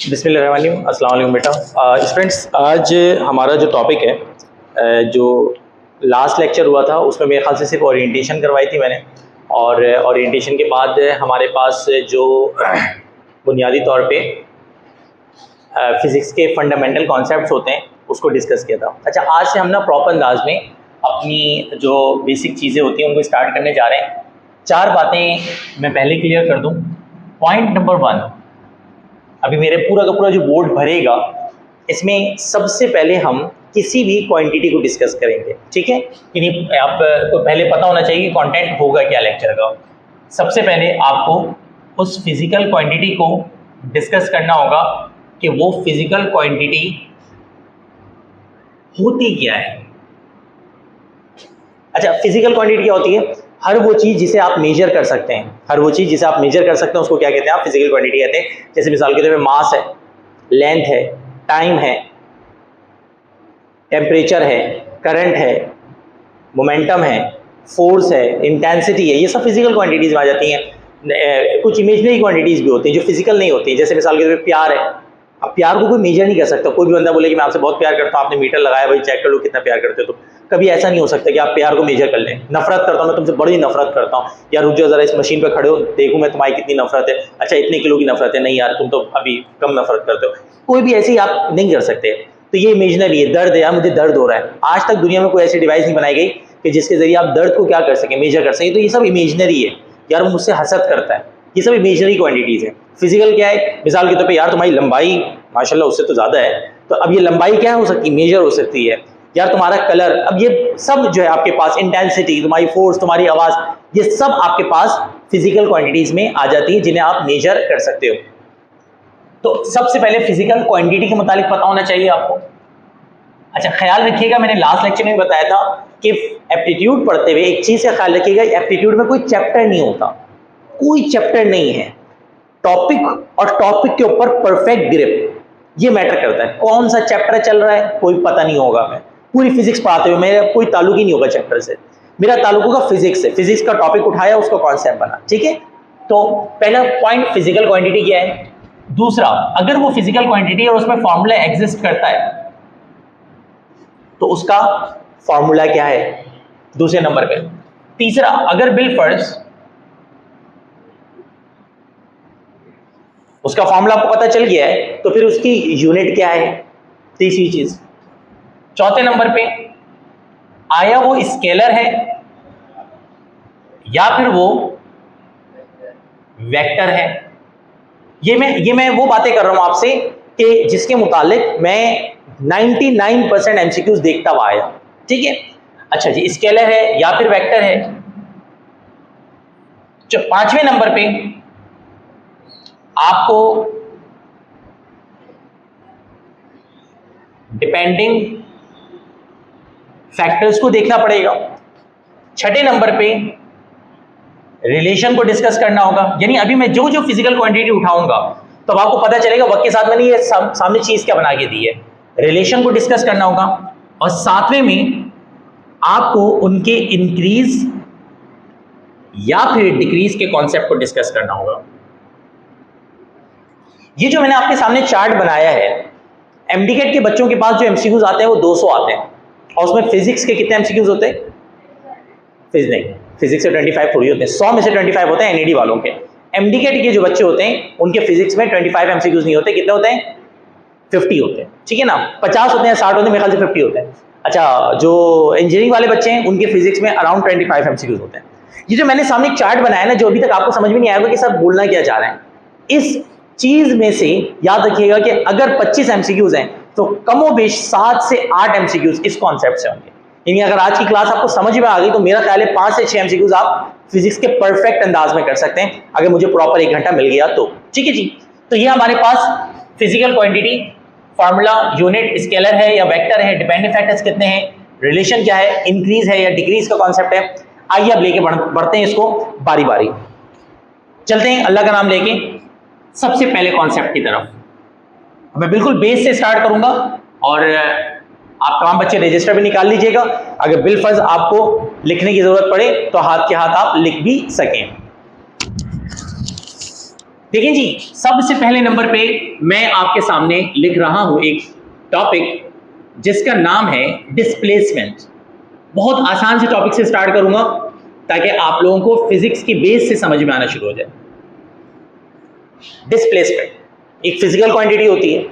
बिस्मिल्लाहिर्रहमानिर्रहीम, अस्सलाम वालेकुम बेटा। स्टूडेंट्स, आज हमारा जो टॉपिक है, जो लास्ट लेक्चर हुआ था उसमें मेरे ख्याल से सिर्फ ओरिएंटेशन करवाई थी मैंने, और ओरिएंटेशन के बाद हमारे पास जो बुनियादी तौर पे फ़िज़िक्स के फंडामेंटल कॉन्सेप्ट्स होते हैं उसको डिस्कस किया था। अच्छा, आज से हम ना प्रॉपर अंदाज में अपनी जो बेसिक चीज़ें होती हैं उनको स्टार्ट करने जा रहे हैं। 4 बातें मैं पहले क्लियर कर दूँ। पॉइंट नंबर 1, अभी मेरे पूरा का पूरा जो बोर्ड भरेगा इसमें सबसे पहले हम किसी भी क्वांटिटी को डिस्कस करेंगे, ठीक है? कि नहीं, आपको पहले पता होना चाहिए कि कंटेंट होगा क्या लेक्चर का। सबसे पहले आपको उस फिजिकल क्वांटिटी को डिस्कस करना होगा कि वो फिजिकल क्वांटिटी होती क्या है। अच्छा, फिजिकल क्वांटिटी क्या होती है? हर वो चीज़ जिसे आप मेजर कर सकते हैं, हर वो चीज़ जिसे आप मेजर कर सकते हैं उसको क्या कहते हैं? आप फिजिकल क्वांटिटी कहते हैं। जैसे मिसाल के तौर पे मास है, लेंथ है, टाइम है, टेम्परेचर है, करंट है, मोमेंटम है, फोर्स है, इंटेंसिटी है, ये सब फिजिकल क्वांटिटीज़ में आ जाती हैं। कुछ इमेजनरी क्वांटिटीज़ भी होती हैं जो फिजिकल नहीं होती हैं। जैसे मिसाल के तौर पे प्यार है। अब प्यार को कोई मेजर नहीं कर सकता। कोई भी बंदा बोले कि मैं आपसे बहुत प्यार करता हूँ, आपने मीटर लगाया, भाई चेक कर लो कितना प्यार करते हो, तो कभी ऐसा नहीं हो सकता कि आप प्यार को मेजर कर लें। नफरत करता हूँ, मैं तुमसे बड़ी नफरत करता हूँ, यार रुक जाओ ज़रा, इस मशीन पर खड़े हो, देखूँ मैं तुम्हारी कितनी नफरत है। अच्छा, इतने किलो की नफरत है, नहीं यार तुम तो अभी कम नफरत करते हो। कोई भी ऐसे ही आप नहीं कर सकते। तो ये इमेजनरी है। दर्द है, यार मुझे दर्द हो रहा है। आज तक दुनिया में कोई ऐसी डिवाइस नहीं बनाई गई कि जिसके जरिए आप दर्द को क्या कर सकें, मेजर कर सकें। तो ये सब इमेजनरी है। यार वो मुझसे हसद करता है, ये सब इमेजनरी क्वांटिटीज़ है। फिजिकल क्या है? मिसाल के तौर पे यार तुम्हारी लंबाई माशाल्लाह उससे तो ज़्यादा है, तो अब ये लंबाई क्या हो सकती है? मेजर हो सकती है। यार तुम्हारा कलर, अब ये सब जो है आपके पास, इंटेंसिटी, तुम्हारी फोर्स, तुम्हारी आवाज़, ये सब आपके पास फिजिकल क्वांटिटीज़ में आ जाती है जिन्हें आप मेजर कर सकते हो। तो सबसे पहले फिजिकल क्वांटिटी के मुतालिक पता होना चाहिए आपको। अच्छा, ख्याल रखिएगा, मैंने लास्ट लेक्चर में बताया था कि एप्टीट्यूड पढ़ते हुए एक चीज़ का ख्याल रखिएगा, एप्टीट्यूड में कोई चैप्टर नहीं होता, कोई चैप्टर नहीं है। टॉपिक और टॉपिक के ऊपर परफेक्ट ग्रिप, ये मैटर करता है। कौन सा चैप्टर चल रहा है कोई पता नहीं होगा। मैं पूरी फिजिक्स पढ़ाते हुए मेरा कोई ताल्लुक ही नहीं होगा चैप्टर से, मेरा ताल्लुक होगा फिजिक्स से। फिजिक्स का टॉपिक उठाया, उसका कॉन्सेप्ट बना, ठीक है? तो पहला पॉइंट, फिजिकल क्वांटिटी क्या है। दूसरा, अगर वो फिजिकल क्वांटिटी और उसमें फॉर्मूला एग्जिस्ट करता है तो उसका फॉर्मूला क्या है, दूसरे नंबर पे। तीसरा, अगर बिलफर्ज उसका फॉर्मूला आपको पता चल गया है तो फिर उसकी यूनिट क्या है, तीसरी चीज। चौथे नंबर पे, आया वो स्केलर है या फिर वो वेक्टर है। ये मैं वो बातें कर रहा हूं आपसे कि जिसके मुतालिक मैं 99% एमसीक्यूज देखता हुआ आया, ठीक है? अच्छा जी, स्केलर है या फिर वेक्टर है। पांचवें नंबर पे आपको डिपेंडिंग फैक्टर्स को देखना पड़ेगा। छठे नंबर पे रिलेशन को डिस्कस करना होगा। यानी अभी मैं जो जो फिजिकल क्वांटिटी उठाऊंगा तो आपको पता चलेगा वक्त के साथ मैंने ये सामने चीज क्या बना के दी है। रिलेशन को डिस्कस करना होगा और सातवें में आपको उनके इंक्रीज या फिर डिक्रीज के कॉन्सेप्ट को डिस्कस करना होगा। ये जो मैंने आपके सामने चार्ट बनाया है, एमडीकेट के बच्चों के पास जो एमसीक्यूज आते हैं वो 200 आते हैं, और उसमें फिजिक्स के कितने एमसीक्यूज होते हैं? फिजिक्स से 25 थोड़ी होते हैं, 100 में से 25 होते हैं एनईडी वालों के। एमडीकेट के जो बच्चे होते हैं उनके फिजिक्स में 25 एमसीक्यूज नहीं होते। कितने होते हैं? 50 होते हैं, ठीक है ना? 50 होते हैं, 60 होते हैं, मेरे ख्याल से 50 होते हैं। अच्छा, जो इंजीनियरिंग वाले बच्चे हैं उनके फिजिक्स में अराउंड 25 एमसीक्यूज होते हैं। ये जो मैंने सामने चार्ट बनाया ना, जो अभी तक आपको समझ में नहीं आएगा कि सर बोलना क्या चाह रहे हैं, इस चीज में से याद रखिएगा कि अगर 25 एमसीक्यूज हैं तो कमोबेश 7 से 8 एमसीक्यूज इस कॉन्सेप्ट से होंगे। यानी अगर आज की क्लास आपको समझ में आ गई तो मेरा ख्याल है 5 से 6 एमसीक्यूज आप फिजिक्स के परफेक्ट अंदाज में कर सकते हैं, अगर मुझे प्रॉपर 1 घंटा मिल गया तो, ठीक है जी? तो ये हमारे पास physical quantity, formula, unit, scalar है या वेक्टर है, डिपेंडेंट फैक्टर्स कितने हैं, रिलेशन क्या है, इंक्रीज है या डिक्रीज का कॉन्सेप्ट है। आइए अब लेके बढ़ते हैं इसको बारी बारी, चलते हैं अल्लाह का नाम लेके सबसे पहले कॉन्सेप्ट की तरफ। मैं बिल्कुल बेस से स्टार्ट करूंगा और आप तमाम बच्चे रजिस्टर भी निकाल लीजिएगा। अगर बिलफर्ज आपको लिखने की जरूरत पड़े तो हाथ के हाथ आप लिख भी सकें। देखिए जी, सबसे पहले नंबर पे मैं आपके सामने लिख रहा हूं एक टॉपिक जिसका नाम है डिस्प्लेसमेंट। बहुत आसान से टॉपिक से स्टार्ट करूंगा ताकि आप लोगों को फिजिक्स की बेस से समझ में आना शुरू हो जाए। डिस्प्लेसमेंट एक फिजिकल क्वांटिटी होती है।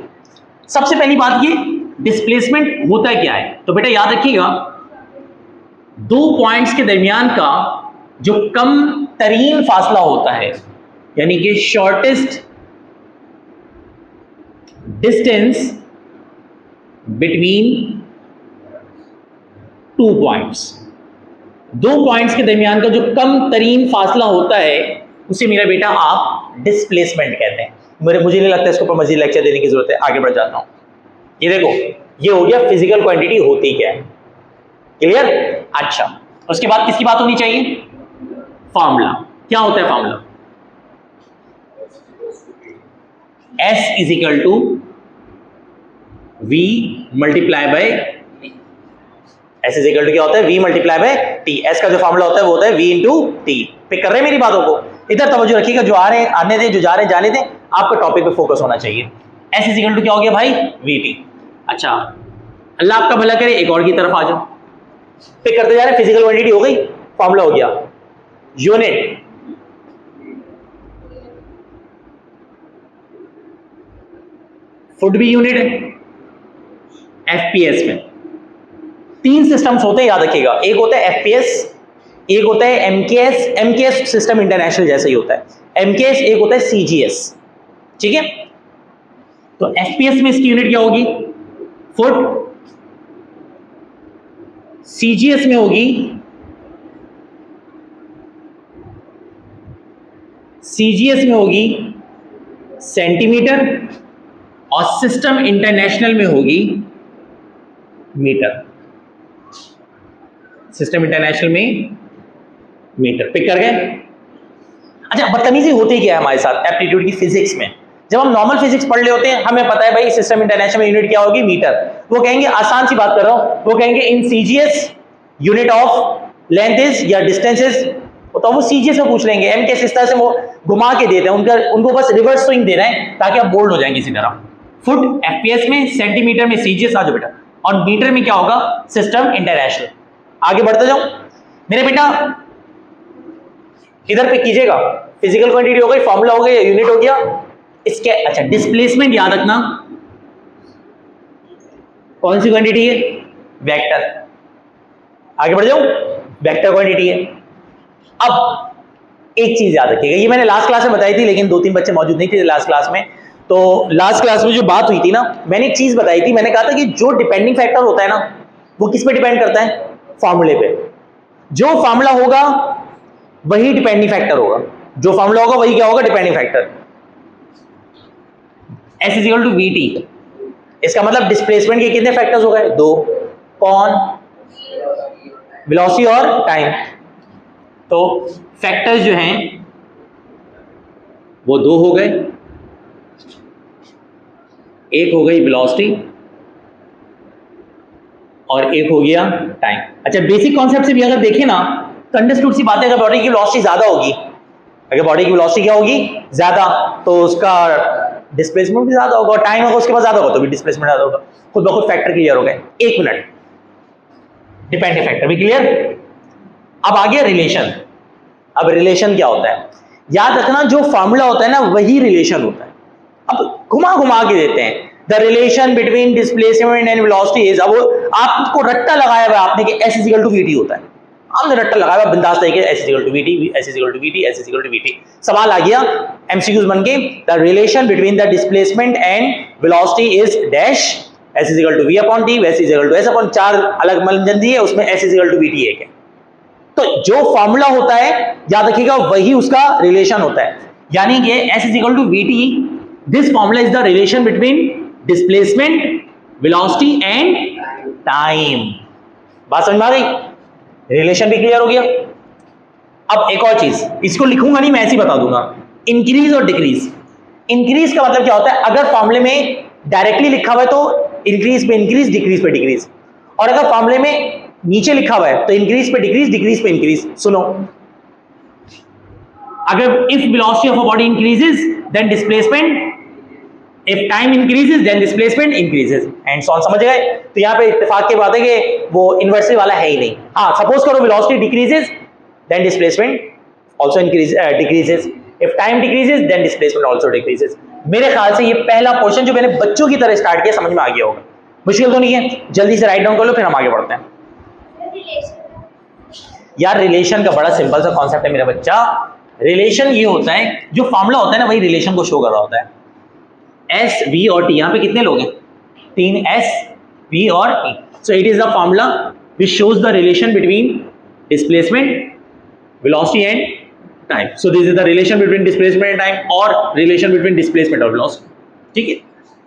सबसे पहली बात ये, डिस्प्लेसमेंट होता क्या है? तो बेटा याद रखिएगा, दो पॉइंट्स के दरमियान का जो कम तरीन फासला होता है, यानी कि shortest distance between two points, दो पॉइंट्स के दरमियान का जो कम तरीन फासला होता है उसे मेरा बेटा आप डिस्प्लेसमेंट कहते हैं। मुझे नहीं लगता इसके ऊपर मजीद लेक्चर देने की जरूरत है, आगे बढ़ जाता हूं। ये देखो, ये हो गया फिजिकल क्वांटिटी होती क्या है, क्लियर? अच्छा, उसके बाद किसकी बात होनी चाहिए? फार्मूला। क्या होता है formula? S is equal to V multiply by S is equal to क्या होता है? V multiply by T। S का जो फार्मूला होता है वो होता है V इंटू T। पिक कर रहे हैं मेरी बातों को? इधर तवज्जो रखिएगा, जो आ रहे हैं आने दें, जो जा रहे हैं जाने दें, आपको टॉपिक पे फोकस होना चाहिए। S इज इक्वल टू क्या हो गया भाई? VT। अच्छा, अल्लाह आपका भला करे, एक और की तरफ आ जाओ, पिक करते जा रहे हैं। फिजिकल क्वांटिटी हो गई, फार्मूला हो गया यूनिट, फुट भी यूनिट है। एफपीएस में तीन सिस्टम्स होते हैं, याद रखिएगा। एक होता है एफपीएस, एक होता है एमकेएस। एमकेएस सिस्टम इंटरनेशनल जैसा ही होता है। एमकेएस एक होता है सीजीएस, ठीक है? तो एफपीएस में इसकी यूनिट क्या होगी? फुट। सीजीएस में होगी सेंटीमीटर, और सिस्टम इंटरनेशनल में होगी मीटर। सिस्टम इंटरनेशनल में मीटर। पिक कर गए? अच्छा, बदतमीजी होती क्या है हमारे साथ एप्टीट्यूड की फिजिक्स में? जब हम नॉर्मल फिजिक्स पढ़ रहे होते हैं, हमें पता है भाई सिस्टम इंटरनेशनल में यूनिट क्या होगी? मीटर। वो कहेंगे, आसान सी बात कर रहा हूं, वो कहेंगे in CGS unit of length is या डिस्टेंस इज, तो वो सीजीएस में पूछ लेंगे। एम के इस तरह से वो घुमा के देते हैं, उनको बस रिवर्स स्विंग दे रहे हैं ताकि आप बोल्ड हो जाएंगे इसी तरह। फुट एफपीएस में, सेंटीमीटर में सीजीएस, आ जाओ बेटा, और मीटर में क्या होगा? System international. आगे बढ़ते जाओ मेरे बेटा, इधर पे कीजिएगा। फिजिकल क्वांटिटी हो गई, फॉर्मूला हो गया, यूनिट हो गया इसके। अच्छा, डिस्प्लेसमेंट याद रखना कौन सी क्वांटिटी है? वेक्टर। आगे बढ़ जाओ, वेक्टर क्वांटिटी है। अब एक चीज याद रखिएगा, ये मैंने लास्ट क्लास में बताई थी, लेकिन दो तीन बच्चे मौजूद नहीं थे लास्ट क्लास में। तो लास्ट क्लास में जो बात हुई थी ना, मैंने एक चीज बताई थी। मैंने कहा था कि जो डिपेंडिंग फैक्टर होता है ना, वो किस पे डिपेंड करता है? फॉर्मूले पे। जो फॉर्मूला होगा वही डिपेंडिंग फैक्टर होगा, जो फॉर्मूला होगा वही क्या होगा? Depending factor. S is equal to VT। इसका मतलब डिस्प्लेसमेंट के कितने फैक्टर्स हो गए? दो। कौन? वेलोसिटी और टाइम। तो फैक्टर्स जो हैं वो दो हो गए, एक हो गई वेलोसिटी और एक हो गया टाइम। अच्छा, बेसिक कॉन्सेप्ट से भी अगर देखें ना तो अंडरस्टूड सी बात है, अगर बॉडी की वेलोसिटी ज्यादा होगी, अगर बॉडी की वेलोसिटी क्या होगी? ज्यादा, तो उसका डिस्प्लेसमेंट भी ज्यादा होगा, और टाइम अगर उसके पास ज्यादा होगा तो भी डिस्प्लेसमेंट ज्यादा होगा। खुद ब खुद फैक्टर क्लियर हो गए। एक मिनट, डिपेंडेंट फैक्टर भी क्लियर। अब आ गया रिलेशन। अब रिलेशन क्या होता है? याद रखना, जो फॉर्मूला होता है ना वही रिलेशन होता है। अब घुमा घुमा के देते हैं, the relation between displacement and velocity is. अब आपको रट्टा लगाया हुआ आपने कि S is equal to VT होता है, आपने रट्टा लगाया हुआ बिंदास तरीके से, S is equal to VT, S is equal to VT, S is equal to VT। सवाल आ गया MCQs बन के, the relation between the displacement and velocity is dash, S is equal to V upon T, S is equal to S upon, चार अलग मंजन दिए, उसमें S is equal to VT एक है। तो जो फॉर्मूला होता है याद रखिएगा वही उसका रिलेशन होता है, यानी कि S is equal to VT, this formula is the relation between displacement, velocity and time. बात समझ में आ गई? रिलेशन भी क्लियर हो गया। अब एक और चीज, इसको लिखूंगा नहीं, मैं ऐसे ही बता दूंगा, इंक्रीज और डिक्रीज। इंक्रीज का मतलब क्या होता है? अगर फॉर्मूले में डायरेक्टली लिखा हुआ है तो इंक्रीज पे इंक्रीज, डिक्रीज पे डिक्रीज, और अगर फॉर्मूले में नीचे लिखा हुआ है तो इंक्रीज पे डिक्रीज, डिक्रीज पे इंक्रीज। सुनो, अगर if velocity of a body increases then displacement, if time increases then displacement increases and so on. समझ गए? तो यहाँ पे इत्तेफाक की बात है कि वो इन्वर्सली वाला है ही नहीं। हाँ, सपोज करो velocity decreases then displacement also decreases, if time decreases then displacement also decreases. मेरे ख्याल से ये पहला पोर्शन जो मैंने बच्चों की तरह स्टार्ट किया समझ में आ गया होगा। मुश्किल तो नहीं है, जल्दी से राइट डाउन कर लो फिर हम आगे बढ़ते हैं। यार रिलेशन का बड़ा सिंपल सा कॉन्सेप्ट है मेरा बच्चा। रिलेशन ये होता है, जो फॉर्मूला होता है ना वही रिलेशन को शो कर रहा होता है। एस, वी और टी, यहाँ पे कितने लोग हैं? 3 एस, वी और T. So it is the formula which shows the relation between displacement, velocity and time. So this is the relation between displacement and time और रिलेशन बिटवीन डिस्प्लेसमेंट और velocity. ठीक है,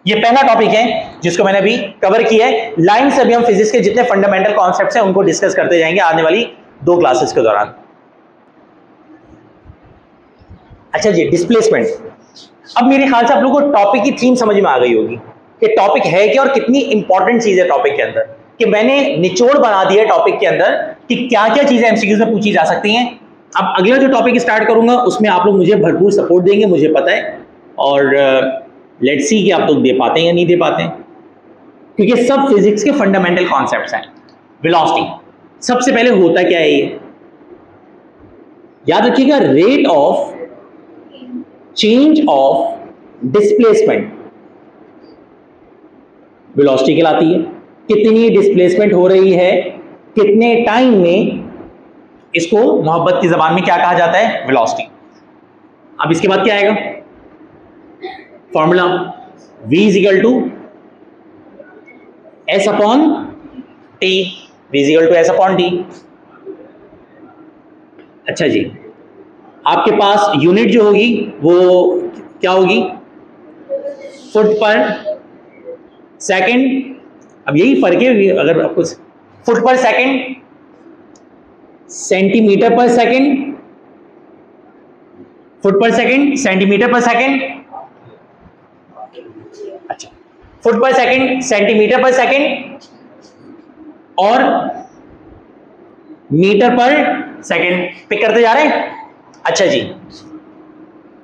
ये पहला टॉपिक है जिसको मैंने अभी कवर किया है। लाइन से अभी हम फिजिक्स के जितने फंडामेंटल कॉन्सेप्ट्स हैं उनको डिस्कस करते जाएंगे आने वाली 2 क्लासेस के दौरान। अच्छा जी, डिस्प्लेसमेंट। अब मेरे ख्याल से आप लोगों को टॉपिक की थीम समझ में आ गई होगी कि टॉपिक है क्या और कितनी इंपॉर्टेंट चीज है टॉपिक के अंदर, कि मैंने निचोड़ बना दिया टॉपिक के अंदर कि क्या क्या चीजें एमसीक्यूज में पूछी जा सकती हैं। अब अगला जो टॉपिक स्टार्ट करूंगा उसमें आप लोग मुझे भरपूर सपोर्ट देंगे, मुझे पता है, और लेट्स सी कि आप लोग दे पाते हैं या नहीं दे पाते हैं, क्योंकि सब फिजिक्स के फंडामेंटल कॉन्सेप्ट्स हैं। वेलोसिटी सबसे पहले होता क्या है, ये याद रखिएगा, rate of change of displacement velocity कहलाती है। कितनी डिस्प्लेसमेंट हो रही है कितने टाइम में, इसको मोहब्बत की जबान में क्या कहा जाता है? वेलोसिटी। अब इसके बाद क्या आएगा? Formula v is equal to S upon T, v is equal to S upon T. अच्छा जी, आपके पास यूनिट जो होगी वो क्या होगी? फुट पर सेकंड। अब यही फर्क है, अगर आपको फुट पर सेकंड, सेंटीमीटर पर सेकंड, फुट पर सेकंड, सेंटीमीटर पर सेकंड। अच्छा, फुट पर सेकंड, सेंटीमीटर पर सेकंड और मीटर पर सेकंड पिक करते जा रहे हैं। अच्छा जी,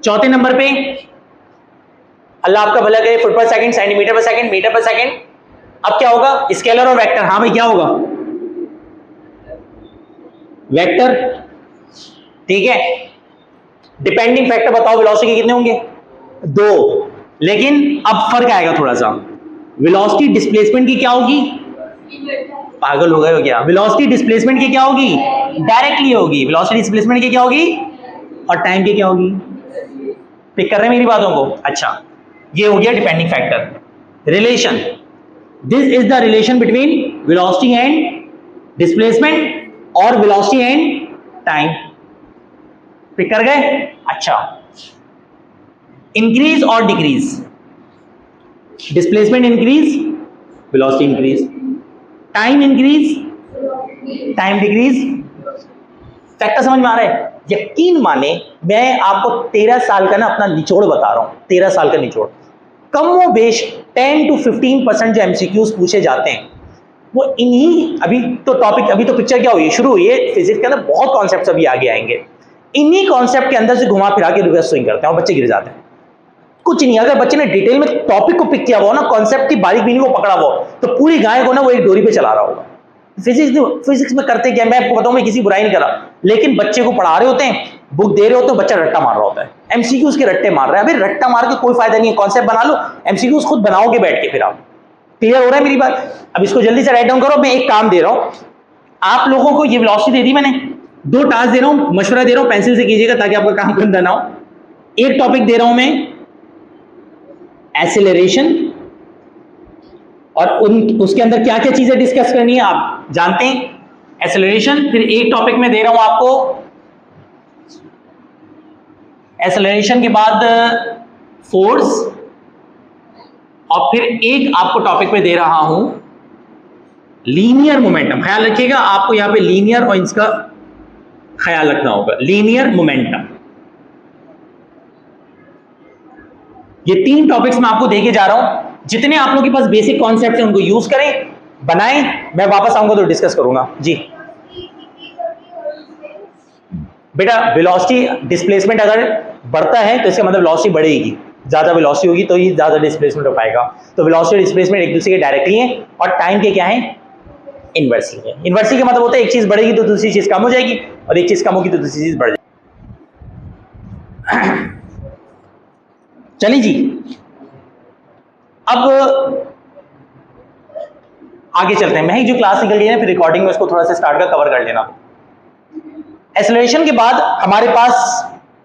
चौथे नंबर पे अल्लाह आपका भला करे, फुट पर सेकंड, सेंटीमीटर पर सेकंड, मीटर पर सेकंड। अब क्या होगा? स्केलर और वेक्टर। हाँ भाई, क्या होगा? वेक्टर। ठीक है, डिपेंडिंग फैक्टर बताओ वेलोसिटी के कितने होंगे? 2। लेकिन अब फर्क आएगा थोड़ा सा, वेलोसिटी डिस्प्लेसमेंट की क्या होगी? पागल हो गए हो क्या? वेलोसिटी डिस्प्लेसमेंट की क्या होगी? डायरेक्टली होगी। वेलोसिटी डिस्प्लेसमेंट की क्या होगी? और टाइम की क्या होगी? पिक कर रहे हैं मेरी बातों को? अच्छा, ये हो गया depending factor. Relation, this is the relation between velocity and displacement और वेलोसिटी एंड टाइम। पिक कर गए? अच्छा, इंक्रीज और decrease, displacement increase, velocity increase, time increase, time decrease. Factor समझ में आ रहा है? यकीन माने मैं आपको 13 साल का ना अपना निचोड़ बता रहा हूं, 13 साल का निचोड़। कम वो बेश 10 to 15% जो एमसीक्यूज पूछे जाते हैं वो इन्हीं, अभी तो टॉपिक, अभी तो पिक्चर क्या हुई है, शुरू हुई है फिजिक्स के अंदर, बहुत कॉन्सेप्ट अभी आगे आएंगे। इन्हीं कॉन्सेप्ट के अंदर से घुमा फिरा के रिवर्स स्विंग करते हैं और बच्चे गिर जाते हैं। कुछ नहीं, अगर बच्चे ने डिटेल में टॉपिक को पिक किया हुआ ना, कॉन्सेप्ट की बारीक बीनी को पकड़ा हुआ, तो पूरी गाय को ना वो एक डोरी पे चला रहा होगा। फिजिक्स में करते क्या, मैं आपको बताऊं, मैं किसी बुराई नहीं कर रहा, लेकिन बच्चे को पढ़ा रहे होते हैं, बुक दे रहे होते हैं, बच्चा रट्टा मार रहा होता है, एमसीक्यूज के रट्टे मार रहा है। अभी रट्टा मार के कोई फायदा नहीं है, कॉन्सेप्ट बना लो, एमसीक्यूज खुद बनाओगे बैठ के, फिर आप क्लियर हो रहा है मेरी बात? अब इसको जल्दी से राइट डाउन करो। मैं एक काम दे रहा हूं आप लोगों को, ये वेलोसिटी दे दी मैंने, 2 टास्क दे रहा हूं, मशवरा दे रहा हूं, पेंसिल से कीजिएगा ताकि आपका काम गंदा ना हो। एक टॉपिक दे रहा हूं मैं एक्सेलरेशन, और उसके अंदर क्या क्या चीजें डिस्कस करनी है आप जानते हैं, एक्सेलरेशन। फिर एक टॉपिक में दे रहा हूं आपको एक्सेलरेशन के बाद फोर्स, और फिर एक आपको टॉपिक में दे रहा हूं लीनियर मोमेंटम। ख्याल रखिएगा, आपको यहां पे लीनियर और इसका ख्याल रखना होगा, लीनियर मोमेंटम। ये 3 टॉपिक्स मैं आपको देके जा रहा हूं। जितने आप लोगों के पास बेसिक कॉन्सेप्ट हैं उनको यूज करें, बनाएं, मैं वापस आऊंगा तो डिस्कस करूंगा जी। बेटा वेलोसिटी डिस्प्लेसमेंट अगर बढ़ता है तो इसका मतलब वेलोसिटी बढ़ेगी, ज़्यादा वेलोसिटी होगी तो ही ज़्यादा डिस्प्लेसमेंट हो पाएगा। तो वेलोसिटी डिस्प्लेसमेंट एक दूसरे के डायरेक्टली हैं और टाइम के क्या हैं, इन्वर्सली है। इन्वर्सली का मतलब होता है एक चीज़ बढ़ेगी तो दूसरी चीज़ कम हो जाएगी और एक चीज़ कम होगी तो दूसरी चीज़ बढ़ जाएगी। चलिए जी, अब आगे चलते हैं। मैं जो क्लास निकल गई है फिर रिकॉर्डिंग में उसको थोड़ा सा स्टार्ट कर कवर कर लेना। एक्सेलरेशन के बाद हमारे पास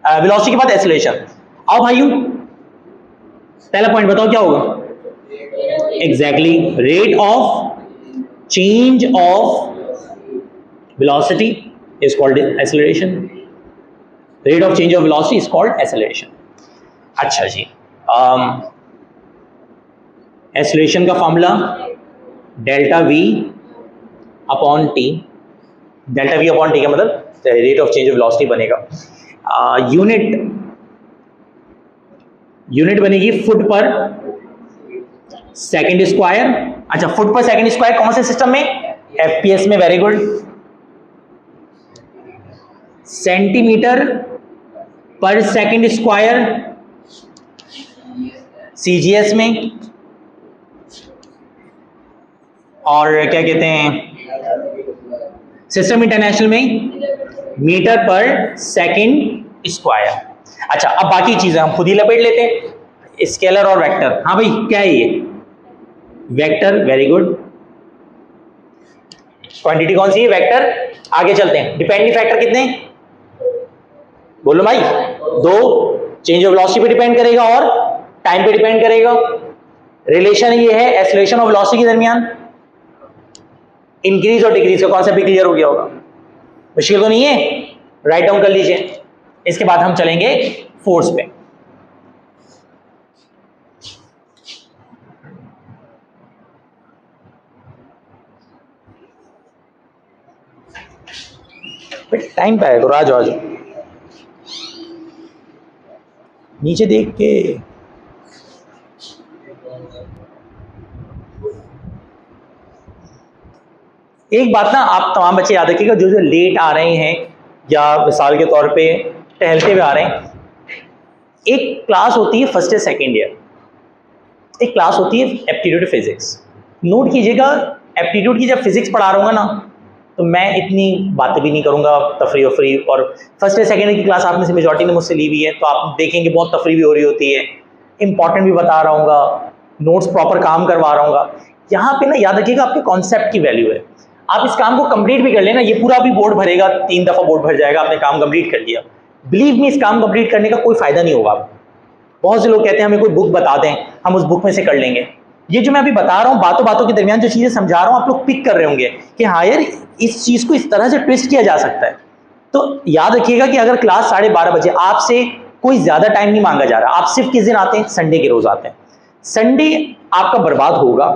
वेलोसिटी के बाद एक्सेलरेशन। आओ भाइयों, पहला पॉइंट बताओ क्या होगा। Exactly, rate of change of velocity is called acceleration. Rate of change of velocity is called acceleration. अच्छा जी, एक्सेलरेशन का formula delta we upon T. Delta we upon T का मतलब rate of change of velocity बनेगा। Unit बनेगी foot पर second square. अच्छा, foot पर second square कौन से सिस्टम में, एफपीएस में, वेरी गुड। सेंटीमीटर पर सेकंड स्क्वायर सीजीएस में, और क्या कहते हैं सिस्टम इंटरनेशनल में मीटर पर सेकंड स्क्वायर। अच्छा, अब बाकी चीजें हम खुद ही लपेट लेते हैं, स्केलर और वेक्टर। हाँ भाई, क्या है ये, वेक्टर, वेरी गुड। क्वांटिटी कौन सी है, वेक्टर। आगे चलते हैं, डिपेंडिंग फैक्टर कितने, बोलो भाई, 2। चेंज ऑफ वेलोसिटी पे डिपेंड करेगा और टाइम पे डिपेंड करेगा। रिलेशन ये है एक्सेलरेशन और वेलोसिटी के दरमियान। इंक्रीज और डिक्रीज का कॉन्सेप्ट भी क्लियर हो गया होगा, मुश्किल तो नहीं है, राइट डाउन कर लीजिए। इसके बाद हम चलेंगे फोर्स पे। टाइम पे आएगा, राज आज नीचे देख के। एक बात ना आप तमाम बच्चे याद रखिएगा, जो जो लेट आ रहे हैं या मिसाल के तौर पे टहलते हुए आ रहे हैं, एक क्लास होती है फर्स्ट या सेकेंड ईयर, एक क्लास होती है एप्टीट्यूड फिजिक्स। नोट कीजिएगा, एप्टीट्यूड की जब फिजिक्स पढ़ा रहा हूँगा ना तो मैं इतनी बातें भी नहीं करूँगा, तफरी वफरी। और फर्स्ट या सेकेंड ईयर की क्लास आप में से मेजॉरिटी ने मुझसे ली हुई है, तो आप देखेंगे बहुत तफरी भी हो रही होती है, इंपॉर्टेंट भी बता रहा हूँ, नोट्स प्रॉपर काम करवा रहा हूँ। यहाँ पे ना याद रखिएगा आपके कॉन्सेप्ट की वैल्यू है। आप इस काम को कंप्लीट भी कर लेना, ये पूरा भी बोर्ड भरेगा, 3 दफ़ा बोर्ड भर जाएगा, आपने काम कंप्लीट कर लिया। बिलीव मी, इस काम कंप्लीट करने का कोई फायदा नहीं होगा। बहुत से लोग कहते हैं हमें कोई बुक बता दें, हम उस बुक में से कर लेंगे। ये जो मैं अभी बता रहा हूँ, बातों बातों के दरमियान जो चीज़ें समझा रहा हूँ, आप लोग पिक कर रहे होंगे कि हाँ यार, इस चीज़ को इस तरह से ट्विस्ट किया जा सकता है। तो याद रखिएगा कि अगर क्लास 12:30 बजे, आपसे कोई ज़्यादा टाइम नहीं मांगा जा रहा। आप सिर्फ किस दिन आते हैं, संडे के रोज़ आते हैं। संडे आपका बर्बाद होगा,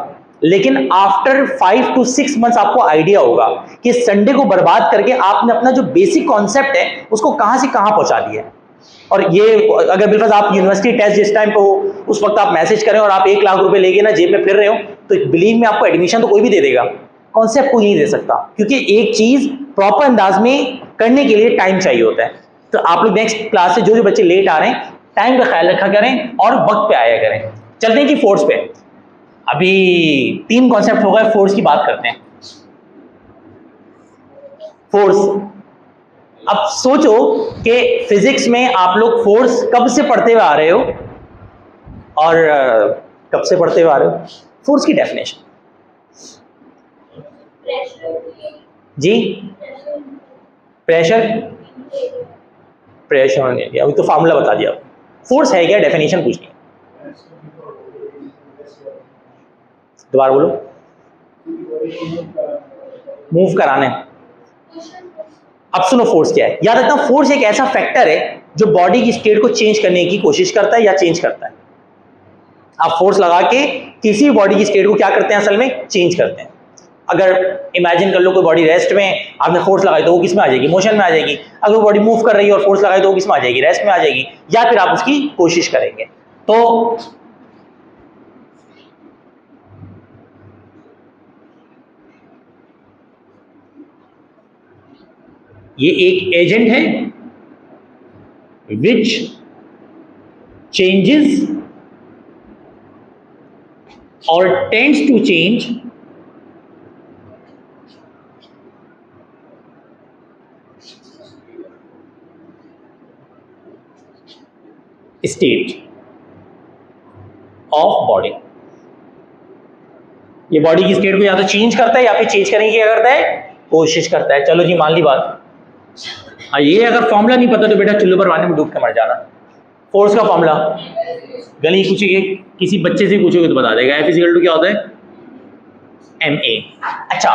लेकिन आफ्टर 5 to 6 मंथ्स आपको आइडिया होगा कि संडे को बर्बाद करके आपने अपना जो बेसिक कॉन्सेप्ट है उसको कहाँ से कहाँ पहुँचा दिया है। और ये अगर बिल्कुल आप यूनिवर्सिटी टेस्ट जिस टाइम पे हो उस वक्त आप मैसेज करें और आप 1 लाख रुपए लेके ना जेब में फिर रहे हो, तो बिलीव में आपको एडमिशन तो कोई भी दे देगा, कॉन्सेप्ट कोई नहीं दे सकता, क्योंकि एक चीज प्रॉपर अंदाज में करने के लिए टाइम चाहिए होता है। तो आप लोग नेक्स्ट क्लास से जो जो बच्चे लेट आ रहे हैं, टाइम का ख्याल रखा करें और वक्त पे आया करें। चलते हैं कि फोर्स पे। अभी 3 कॉन्सेप्ट हो गए, फोर्स की बात करते हैं। फोर्स, अब सोचो कि फिजिक्स में आप लोग फोर्स कब से पढ़ते हुए आ रहे हो और कब से पढ़ते हुए आ रहे हो। फोर्स की डेफिनेशन जी, प्रेशर, प्रेशर नहीं दिया, अभी तो फार्मूला बता दिया। फोर्स है क्या, डेफिनेशन पूछनी है, दोबारा बोलो। मूव कराने। अब सुनो फोर्स क्या है, याद रखना फोर्स एक ऐसा फैक्टर है जो बॉडी की स्टेट को चेंज करने की कोशिश करता है या चेंज करता है। आप फोर्स लगा के किसी भी बॉडी की स्टेट को क्या करते हैं, असल में चेंज करते हैं। अगर इमेजिन कर लो कोई बॉडी रेस्ट में, आपने फोर्स लगाई तो वो किस में आ जाएगी, मोशन में आ जाएगी। अगर वो बॉडी मूव कर रही है और फोर्स लगाई तो वो किस में आ जाएगी, रेस्ट में आ जाएगी, या फिर आप उसकी कोशिश करेंगे। तो ये एक एजेंट है which changes or tends to change state of body। ये बॉडी की स्टेट को या तो चेंज करता है या फिर चेंज करने की क्या करता है, कोशिश करता है। चलो जी मान ली बात। ये अगर फॉर्मूला नहीं पता तो बेटा चुल्लू पर पानी में डूब के मर जाना। फोर्स का फॉर्मूला गली पूछेगी, किसी बच्चे से पूछोगे तो बता देगा। F इजिकल टू क्या होता है, ma। अच्छा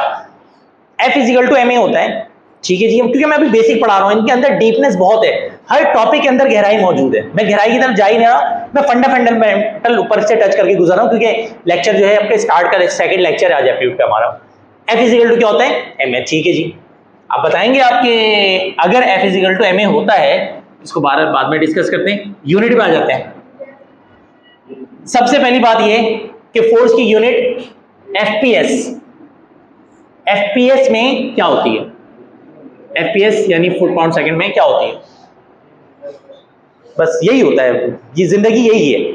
F इजिकल टू ma होता है, ठीक है जी। क्योंकि मैं अभी बेसिक पढ़ा रहा हूं, इनके अंदर डीपनेस बहुत है, हर टॉपिक के अंदर गहराई मौजूद है। मैं गहराई की तरफ जा ही नहीं रहा, मैं फंडामेंटल ऊपर से टच करके गुजर रहा हूं, क्योंकि लेक्चर जो है अपने स्टार्ट का सेकंड लेक्चर आज एप्टीट्यूड पे हमारा। F इजिकल टू क्या होता है, ma, ठीक है जी। आप बताएंगे आपके अगर F इजिकल टू ma होता है, इसको बाद में डिस्कस करते हैं। यूनिट में आ जाते हैं। सबसे पहली बात ये कि फोर्स की यूनिट FPS। FPS में क्या होती है, FPS यानी फुट पाउंड सेकंड में क्या होती है, बस यही होता है, ये जिंदगी यही है।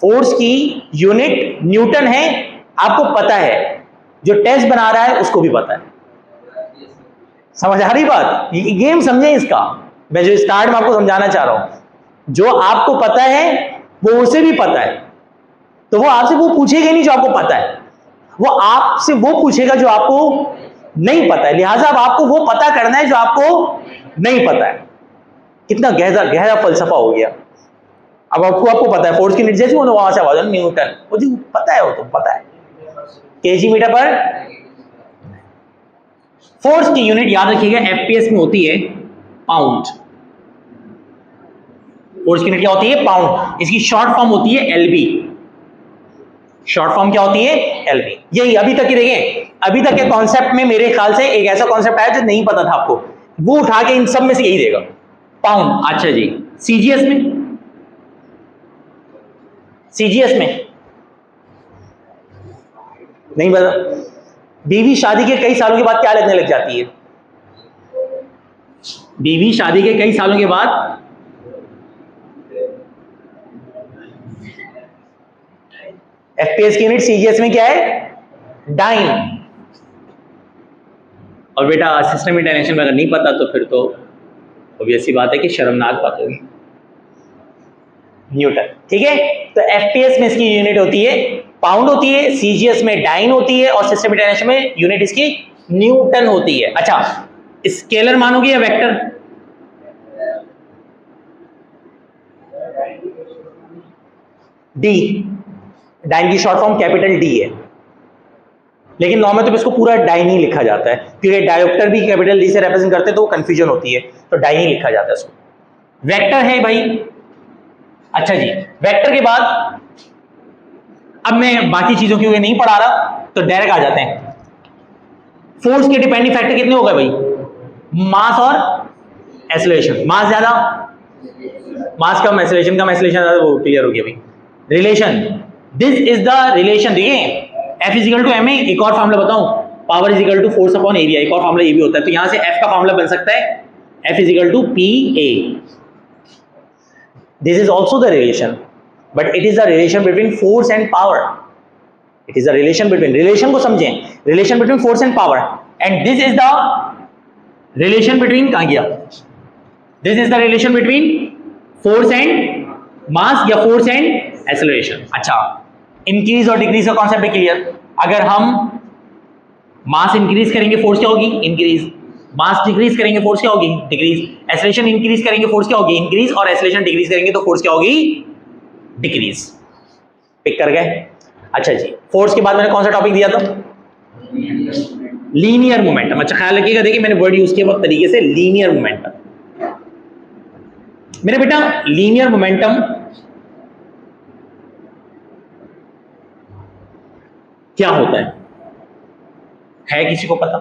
फोर्स की यूनिट न्यूटन है, आपको पता है, जो टेस्ट बना रहा है उसको भी पता है। समझ आ रही बात, ये गेम समझे इसका। मैं जो स्टार्ट में आपको समझाना चाह रहा हूं, जो आपको पता है वो उसे भी पता है, तो वो आपसे वो पूछेगा नहीं जो आपको पता है, वो आपसे वो पूछेगा जो आपको नहीं पता है। लिहाजा अब आपको वो पता करना है जो आपको नहीं पता है। कितना गहरा फलसफा हो गया। अब आपको पता है फोर्स की यूनिट जैसे वहां से आवाज न्यूटन, मुझे पता है, वो तो पता है केजी मीटर पर। फोर्स की यूनिट याद रखिएगा FPS में होती है पाउंड। फोर्स की यूनिट क्या होती है, पाउंड। इसकी शॉर्ट फॉर्म होती है LB। शॉर्ट फॉर्म क्या होती है, LB। यही अभी तक ही देखें, अभी तक के कॉन्सेप्ट में मेरे ख्याल से एक ऐसा कॉन्सेप्ट आया जो नहीं पता था आपको, वो उठा के इन सब में से यही देगा, पाउंड। अच्छा जी, CGS में नहीं पता। बीवी शादी के कई सालों के बाद क्या लगने लग जाती है, बीवी शादी के कई सालों के बाद FPS की यूनिट CGS में क्या है, डाइन। और बेटा सिस्टम डायरेक्शन में अगर नहीं पता तो फिर तो ऑब्वियस बात है कि शर्मनाक बात होगी, न्यूटन। ठीक है, तो FPS में इसकी यूनिट होती है पाउंड होती है, CGS में डाइन होती है, और सिस्टम डायरेक्शन में यूनिट इसकी न्यूटन होती है। अच्छा, स्केलर मानोगे या वेक्टर, D। डाइन की शॉर्ट फॉर्म कैपिटल D है, लेकिन नॉर्मल तो इसको पूरा डाइन ही लिखा जाता है, क्योंकि डायोप्टर भी कैपिटल D से रिप्रेजेंट करते हैं तो कंफ्यूजन होती है, तो डाइन ही लिखा जाता है इसको। वेक्टर है भाई। अच्छा जी, वेक्टर के बाद अब मैं बाकी चीजों की नहीं पढ़ा रहा, तो डायरेक्ट आ जाते हैं। फोर्स के डिपेंडिंग फैक्टर कितने हो गए भाई, मास और एक्सेलरेशन। मास ज्यादा, मास कम, एक्सेलरेशन कम, एक्सेलरेशन ज्यादा, वो क्लियर हो गया भाई। Relation, this is the relation. देखिए F इजिकल टू ma, एक और फॉर्मूला बताऊं, power is equal to force upon area, एक और फॉर्मूला ये भी होता है। तो यहां से F का फॉर्मूला बन सकता है F is equal to PA। This is also the relation, but it is the relation between force and power. It is the relation between, relation को समझें, relation between force and power, and this is the relation between, कहां गया, this is the relation between force and mass या force and acceleration. अच्छा, increase और decrease का concept है clear. अगर हम मास इंक्रीज करेंगे फोर्स क्या होगी, इंक्रीज। मास डिक्रीज करेंगे फोर्स क्या होगी, डिक्रीज। एक्सेलरेशन इंक्रीज करेंगे फोर्स क्या होगी, इंक्रीज। और एक्सेलरेशन डिक्रीज करेंगे तो फोर्स क्या होगी, डिक्रीज। पिक कर गए। अच्छा जी, फोर्स के बाद मैंने कौन सा टॉपिक दिया था, लीनियर मोमेंटम। अच्छा ख्याल रखिएगा, देखिए मैंने वर्ड यूज किया तरीके से, लीनियर मोमेंटम। मेरे बेटा लीनियर मोमेंटम क्या होता है किसी को पता?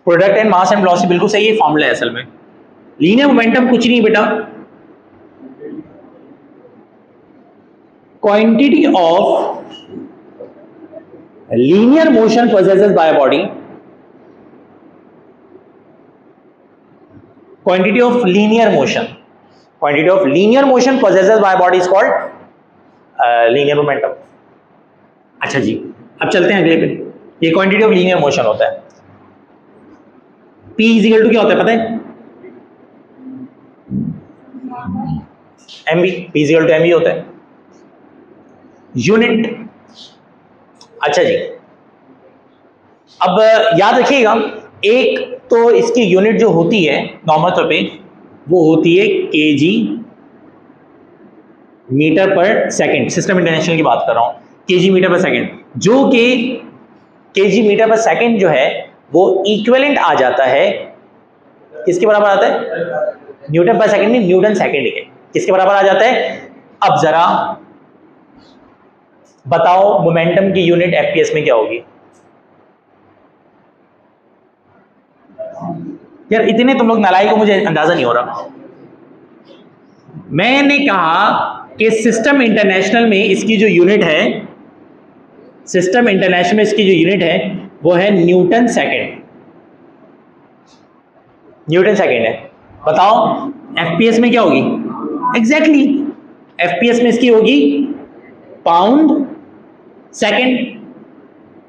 Product and mass and velocity, बिल्कुल सही है, फॉर्मूला है असल में। लीनियर मोमेंटम कुछ नहीं बेटा, quantity of linear motion possessed by a body, quantity of linear motion, quantity of linear motion possessed by body is called linear momentum. अच्छा जी, अब चलते हैं अगले पे। ये क्वांटिटी ऑफ लीनियर मोशन होता है। P इजिकल टू क्या होता है पता है? mv। P is equal to mv होता है। यूनिट, अच्छा जी, अब याद रखिएगा, एक तो इसकी यूनिट जो होती है नॉर्मल तौर पे वो होती है KG metre per second. System international की बात कर रहा हूं, केजी मीटर पर सेकंड, जो कि केजी मीटर पर सेकंड जो है वो इक्विवेलेंट आ जाता है, किसके बराबर आता है? न्यूटन पर सेकंड नहीं, न्यूटन सेकंड के किसके बराबर आ जाता है? अब जरा बताओ मोमेंटम की यूनिट एफपीएस में क्या होगी? यार इतने तुम लोग नालायक हो, मुझे अंदाजा नहीं हो रहा। मैंने कहा कि सिस्टम इंटरनेशनल में इसकी जो यूनिट है, सिस्टम इंटरनेशनल में इसकी जो यूनिट है वो है न्यूटन सेकंड। न्यूटन सेकंड है। बताओ एफपीएस में क्या होगी? एग्जैक्टली एफपीएस में इसकी होगी पाउंड सेकंड,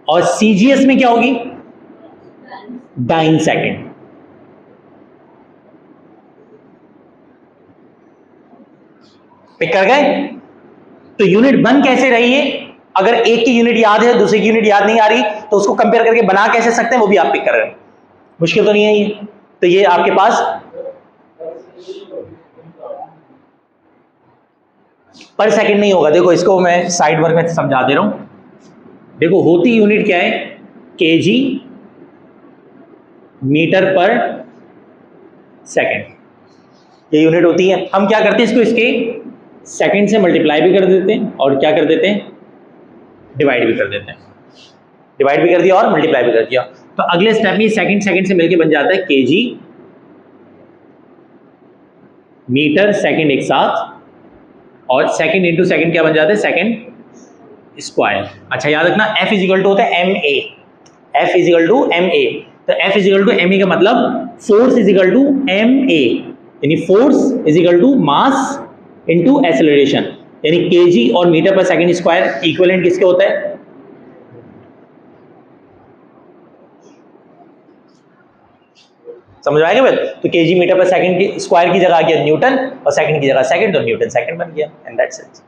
और सीजीएस में क्या होगी? Dine second. पिक कर गए? तो यूनिट बन कैसे रही है? अगर एक की यूनिट याद है दूसरी की यूनिट याद नहीं आ रही तो उसको कंपेयर करके बना कैसे सकते हैं, वो भी आप पिक कर रहे हैं। मुश्किल तो नहीं है ये। तो ये आपके पास पर सेकंड नहीं होगा। देखो इसको मैं साइड वर्क में समझा दे रहा हूं। देखो होती यूनिट क्या है? केजी मीटर पर सेकंड ये यूनिट होती है। हम क्या करते हैं, इसको इसके सेकंड से मल्टीप्लाई भी कर देते हैं और क्या कर देते हैं? डिवाइड भी कर देते हैं। डिवाइड भी कर दिया और मल्टीप्लाई भी कर दिया। तो अगले स्टेप में सेकंड सेकंड से मिलके बन जाता है केजी मीटर सेकंड एक साथ, और सेकंड इंटू सेकंड क्या बन जाता है? Second square. अच्छा याद रखना, F इजिकल टू होता है M A. F is equal to M A. तो F is equal to M A का मतलब force equal to M A, यानी force equal to mass into acceleration, यानी केजी और metre per second square equivalent किसके होता है? समझ आएगा भाई? तो केजी मीटर पर सेकंड की स्क्वायर की जगह आ गया न्यूटन, और सेकंड की जगह सेकंड, तो न्यूटन सेकंड बन गया, एंड दैट्स इट।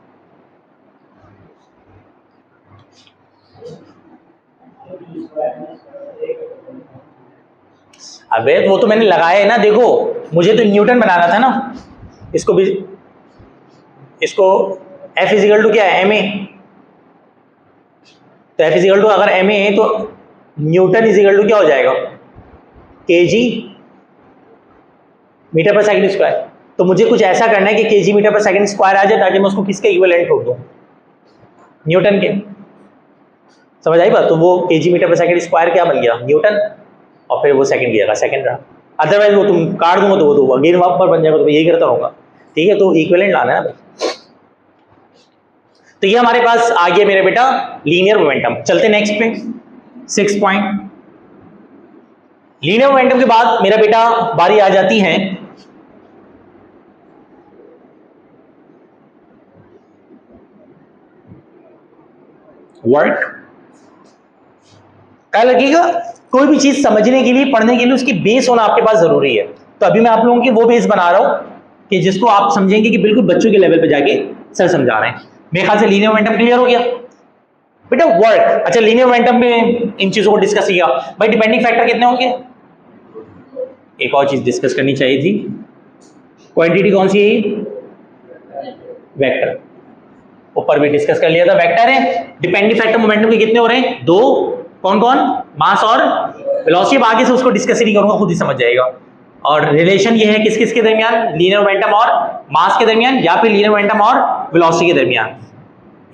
अबे वो तो मैंने लगाया है ना। देखो मुझे तो न्यूटन बनाना था ना, इसको भी, इसको F इजिकल टू क्या है? M A. तो F इजिकल टू अगर एम ए है तो न्यूटन इजिकल टू क्या हो जाएगा? Kg metre per second square. तो मुझे कुछ ऐसा करना है कि kg metre per second square आ जाए ताकि मैं उसको किसके इक्विवेलेंट ठोक दूं? न्यूटन के। समझ आई बात? तो वो KG metre per second square क्या बन गया? न्यूटन, और फिर वो सेकंड की जगह सेकंड रहा। अदरवाइज वो तुम काट दूंगा तो वो तो अगेन वहां पर बन जाएगा। तो यही करता रहूंगा, ठीक है? तो इक्विवेलेंट लाना है भाई। तो ये हमारे पास आ गया मेरे बेटा लीनियर मोमेंटम। चलते नेक्स्ट पे, 6 पॉइंट। लीनियर मोमेंटम के बाद मेरा बेटा बारी आ जाती है वर्क। क्या लगेगा? कोई भी चीज समझने के लिए, पढ़ने के लिए उसकी बेस होना आपके पास जरूरी है। तो अभी मैं आप लोगों की वो बेस बना रहा हूं कि जिसको आप समझेंगे कि बिल्कुल बच्चों के लेवल पे जाके सर समझा रहे हैं। मेरे ख्याल से लीनियर मोमेंटम क्लियर हो गया बेटा। वर्क, अच्छा लीनियर मोमेंटम में इन चीजों को डिस्कस किया भाई। डिपेंडिंग फैक्टर कितने होंगे? एक और चीज डिस्कस करनी चाहिए थी, क्वांटिटी कौन सी है? वेक्टर। ऊपर भी डिस्कस कर लिया था, वेक्टर है। डिपेंडिंग फैक्टर मोमेंटम के कितने हो रहे हैं? 2। कौन कौन? मास और वेलोसिटी। आगे से उसको डिस्कस ही नहीं करूंगा, खुद ही समझ जाएगा। और रिलेशन ये है किस किस के दरमियान? लीनियर मोमेंटम और मास के दरमियान, या फिर लीनियर मोमेंटम और वेलोसिटी के दरमियान।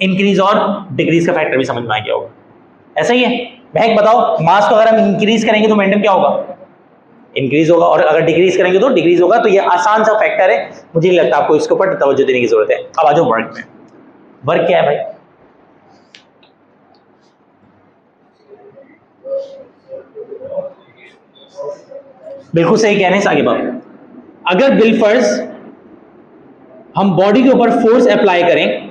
इंक्रीज और डिक्रीज का फैक्टर भी समझ में आ गया होगा। ऐसा ही है। महक बताओ, मास को अगर हम इंक्रीज करेंगे तो मोमेंटम क्या होगा? इंक्रीज होगा, और अगर डिक्रीज करेंगे तो डिक्रीज होगा। तो ये आसान सा फैक्टर है, मुझे नहीं लगता आपको इसके ऊपर तवज्जो देने की जरूरत है। अब आ जाओ वर्क में। वर्क क्या है भाई? बिल्कुल सही कहने से आगे बढ़ो। अगर बिलफर्ज हम बॉडी के ऊपर फोर्स अप्लाई करें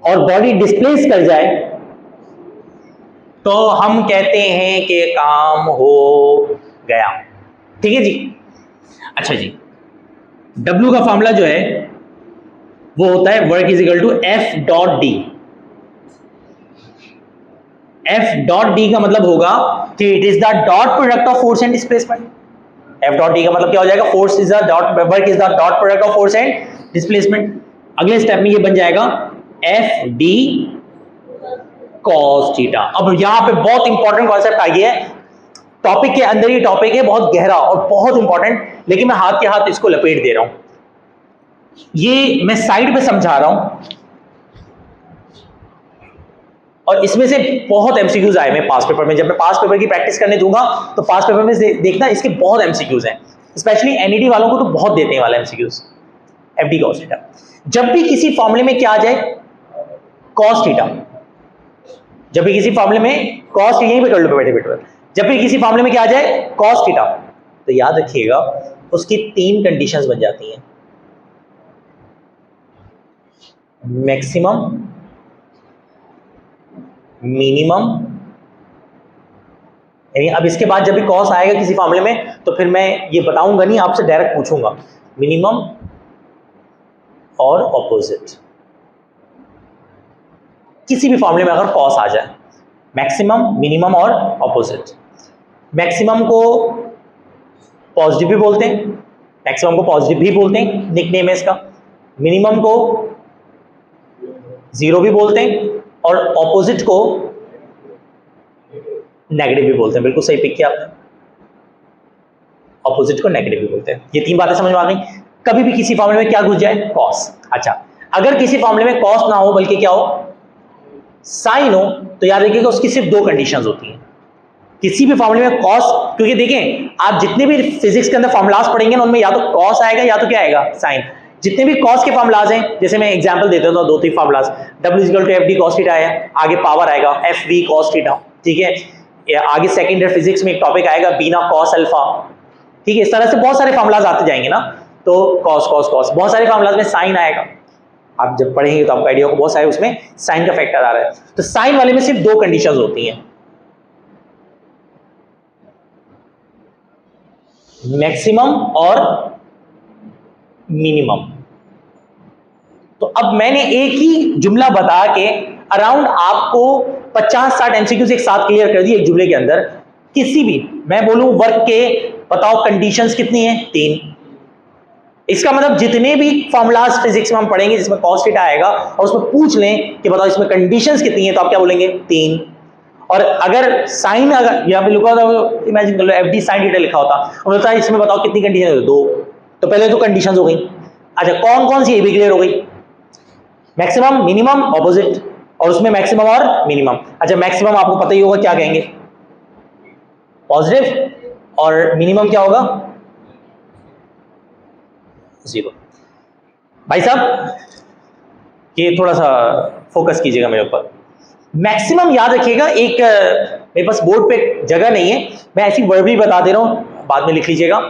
और बॉडी डिस्प्लेस कर जाए तो हम कहते हैं कि काम हो गया। ठीक है जी। अच्छा जी, W का फॉर्मूला जो है वो होता है work is equal to F dot D. F dot D का मतलब होगा कि it is the dot product of force and displacement. F dot D का मतलब क्या हो जाएगा? Force is the dot, work is the dot product of force and displacement. अगले स्टेप में ये बन जाएगा F डी कॉस थीटा। अब यहां पे बहुत इंपॉर्टेंट कॉन्सेप्ट आ गया है, टॉपिक के अंदर ही टॉपिक है, बहुत गहरा और बहुत इंपॉर्टेंट, लेकिन मैं हाथ के हाथ इसको लपेट दे रहा हूं। ये मैं साइड पे समझा रहा हूं और इसमें से बहुत एमसीक्यूज आए हैं पास पेपर में। जब मैं पास पेपर की प्रैक्टिस करने दूंगा तो पास पेपर में देखना इसके बहुत एमसीक्यूज हैं, स्पेशली एनईडी वालों को तो बहुत देते हैं वाला एमसीक्यूज। एफडी कॉस थीटा, जब भी किसी फॉर्मूले में क्या आ जाए कॉस थीटा, जब भी किसी फॉर्मूले में कॉस, यहीं पे कर लो बैठे बैठे, जब भी किसी फॉर्मूले में क्या आ जाए कॉस थीटा, तो याद रखिएगा उसकी 3 कंडीशंस बन जाती हैं। मैक्सिमम, मिनिमम, यानी अब इसके बाद जब भी कॉस आएगा किसी फॉर्मूले में तो फिर मैं ये बताऊंगा नहीं, आपसे डायरेक्ट पूछूंगा मिनिमम और ऑपोजिट। किसी भी फॉर्मूले में अगर कॉस आ जाए, मैक्सिमम, मिनिमम और ऑपोजिट। मैक्सिमम को पॉजिटिव भी बोलते हैं, मैक्सिमम को पॉजिटिव भी बोलते हैं, निकनेम है इसका। मिनिमम को जीरो भी बोलते हैं और ऑपोजिट को नेगेटिव भी बोलते हैं। बिल्कुल सही पिक किया आपने, ऑपोजिट को नेगेटिव भी बोलते हैं। ये 3 बातें समझ में आ गई। कभी भी किसी फॉर्मूले में क्या घुस जाए कॉस। अच्छा, अगर किसी फॉर्मूले में कॉस ना हो बल्कि क्या हो साइन हो, तो याद रखिएगा उसकी सिर्फ 2 कंडीशंस होती हैं। किसी भी फॉर्मूले में कॉस, क्योंकि देखें आप जितने भी फिजिक्स के अंदर फॉर्मुलाज पढ़ेंगे ना उनमें या तो कॉस आएगा या तो क्या आएगा साइन। जितने भी कॉस के फॉर्मुलाज हैं, जैसे मैं एग्जांपल देता हूं 2-3 formulas, W equal to F D cos theta है, आगे पावर आएगा एफ वी कॉस थीटा, ठीक है। आगे सेकेंड ईयर फिजिक्स में एक टॉपिक आएगा बीना कॉस अल्फा, ठीक है। इस तरह से बहुत सारे फॉर्मुलाज आते जाएंगे ना, तो कॉस कॉस कॉस, बहुत सारे फॉर्मुलाज में साइन आएगा। आप जब पढ़ेंगे तो आपको आइडिया होगा बहुत सारे उसमें साइन का फैक्टर आ रहा है। तो साइन वाले में सिर्फ 2 कंडीशंस होती हैं, मैक्सिमम और मिनिमम। तो अब मैंने एक ही जुमला बता के अराउंड आपको 50-60 एमसीक्यूज एक साथ क्लियर कर दिए एक जुमले के अंदर। किसी भी, मैं बोलूं वर्क के, बताओ कंडीशंस कितनी है 3। इसका मतलब जितने भी फॉर्मुलाज फिजिक्स में हम पढ़ेंगे जिसमें कॉस थीटा आएगा और उसमें पूछ लें कि बताओ इसमें कंडीशंस कितनी है, तो आप क्या बोलेंगे 3। और अगर साइन, अगर यहाँ पे लिखा होता, इमेजिन कर लो एफ डी साइन थीटा लिखा होता और बोलता है इसमें बताओ कितनी कंडीशन है, 2। तो पहले तो कंडीशंस हो गई। अच्छा, कौन कौन सी, ये भी क्लियर हो गई, मैक्सिमम, मिनिमम, ऑपोजिट, और उसमें मैक्सिमम और मिनिमम। अच्छा, मैक्सिमम आपको पता ही होगा क्या कहेंगे पॉजिटिव, और मिनिमम क्या होगा 0। भाई साहब ये थोड़ा सा फोकस कीजिएगा मेरे ऊपर। मैक्सिमम याद रखिएगा, एक मेरे पास बोर्ड पे जगह नहीं है, मैं ऐसी वर्ड भी बता दे रहा हूं, बाद में लिख लीजिएगा।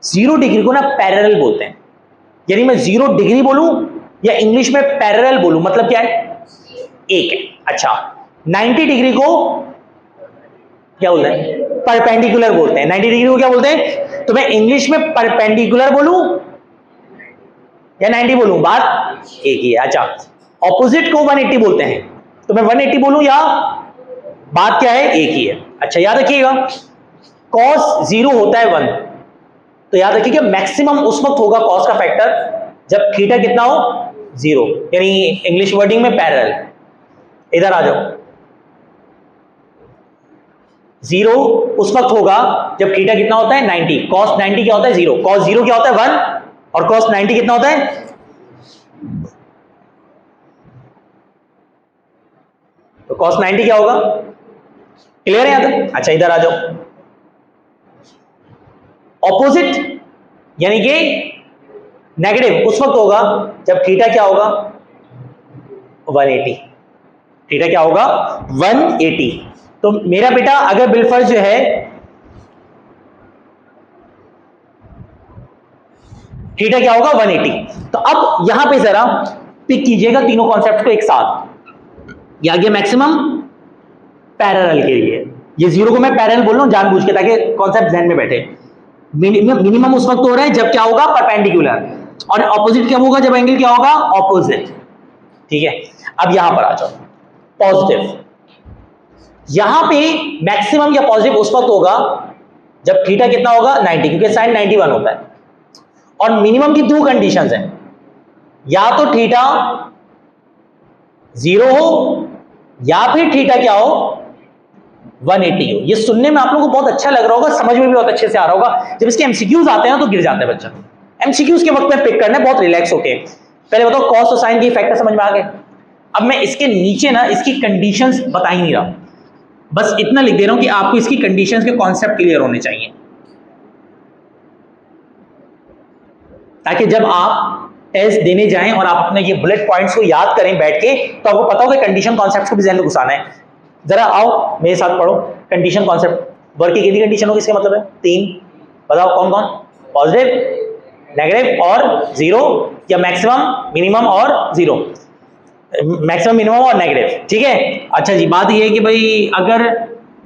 0 डिग्री को ना पैरेलल बोलते हैं, यानी मैं 0 डिग्री बोलूं या इंग्लिश में पैरेलल बोलूं, मतलब क्या है एक है। अच्छा, 90 डिग्री को क्या बोलते हैं, परपेंडिकुलर बोलते हैं। 90 डिग्री को क्या बोलते हैं, तो मैं इंग्लिश में परपेंडिकुलर बोलूं या 90 बोलूं, बात एक ही है। अच्छा, ऑपोजिट को 180 बोलते हैं, तो मैं 180 बोलूं या बात क्या है, एक ही है। अच्छा, याद रखिएगा cos 0 होता है 1, तो याद रखिएगा मैक्सिमम उस वक्त होगा cos का फैक्टर जब थीटा कितना हो 0, यानी इंग्लिश वर्डिंग में पैरेलल। इधर आ जाओ, 0 उस वक्त होगा जब थीटा कितना होता है 90। cos 90 क्या होता है 0, cos 0 क्या होता है 1, और cos 90 कितना होता है, तो cos 90 क्या होगा, क्लियर है यहां तक। अच्छा, इधर आ जाओ, ऑपोजिट यानी कि नेगेटिव उस वक्त होगा जब थीटा क्या होगा 180। थीटा क्या होगा 180, तो मेरा बेटा अगर बिलफर्ज जो है थीटा क्या होगा 180। तो अब यहां पे जरा पिक कीजिएगा तीनों कॉन्सेप्ट को एक साथ। ये आ गया मैक्सिमम पैरेलल के लिए, ये जीरो को मैं पैरेलल बोल रहा हूं जानबूझ के ताकि कॉन्सेप्ट ध्यान में बैठे। मिनिमम उस वक्त हो रहा है जब क्या होगा परपेंडिकुलर, और ऑपोजिट क्या होगा जब एंगल क्या होगा ऑपोजिट। ठीक है, अब यहां पर आ जाओ पॉजिटिव। यहां पे मैक्सिमम या पॉजिटिव उस वक्त होगा जब थीटा कितना होगा 90, क्योंकि साइन 91 होता है। और मिनिमम की दो कंडीशंस हैं, या तो थीटा 0 हो या फिर थीटा क्या हो 180 हो। ये सुनने में आप लोगों को बहुत अच्छा लग रहा होगा, समझ में भी बहुत अच्छे से आ रहा होगा। जब इसके एमसीक्यूज आते हैं तो गिर जाता है बच्चा। एमसीक्यूज के वक्त में पिक करना है बहुत रिलैक्स होके। पहले बताओ कॉस और साइन के फैक्टर समझ में आ गए। अब मैं इसके नीचे ना इसकी कंडीशंस बता ही नहीं रहा, बस इतना लिख दे रहा हूं कि आपको इसकी कंडीशंस के कॉन्सेप्ट क्लियर होने चाहिए, ताकि जब आप टेस्ट देने जाएं और आप अपने ये बुलेट पॉइंट्स को याद करें बैठ के, तो आपको पता होगा कंडीशन कॉन्सेप्ट को भी ज़हन में घुसाना है। जरा आओ मेरे साथ पढ़ो कंडीशन कॉन्सेप्ट। वर्क की कितनी कंडीशन होगी इसका मतलब है 3। बताओ कौन कौन, पॉजिटिव, नेगेटिव और जीरो, या मैक्सिमम मिनिमम और जीरो, मैक्सिमम मिनिमम और नेगेटिव। ठीक है, अच्छा जी बात ये है कि भाई अगर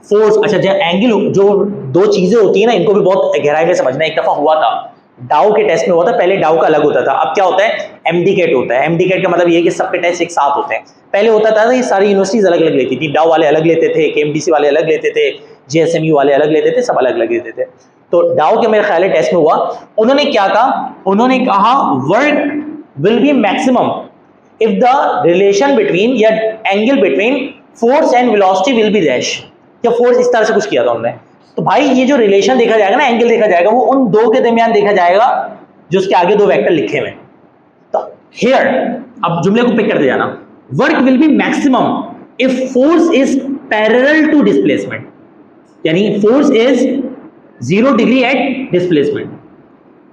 फोर्स, अच्छा जो एंगल, जो दो चीजें होती है ना इनको भी बहुत गहराई में समझना। एक दफा हुआ था डाउ के टेस्ट में हुआ था, पहले डाउ का अलग होता था, अब क्या होता है एमडीकेट होता है। एमडीकेट का मतलब ये है कि सबके टेस्ट एक साथ होते हैं। पहले होता था ये सारी यूनिवर्सिटीज अलग अलग लेती थी, डाउ वाले अलग लेते थे, केएमडीसी वाले अलग लेते थे, जेएसएमयू वाले अलग लेते थे, सब अलग अलग लेते थे। तो डाउ के मेरे ख्याल है टेस्ट में हुआ, उन्होंने क्या कहा, उन्होंने कहा work will be maximum if the relation between या angle between force and velocity will be dash, या फोर्स इस तरह से कुछ किया था उन्होंने। तो भाई ये जो रिलेशन देखा जाएगा ना, एंगल देखा जाएगा, वो उन दो के दरमियान देखा जाएगा जो उसके आगे दो वेक्टर लिखे हुए। तो हियर अब जुमले को पिक करते जाना, work will be maximum if force is parallel to displacement, यानी force is 0 degree at displacement.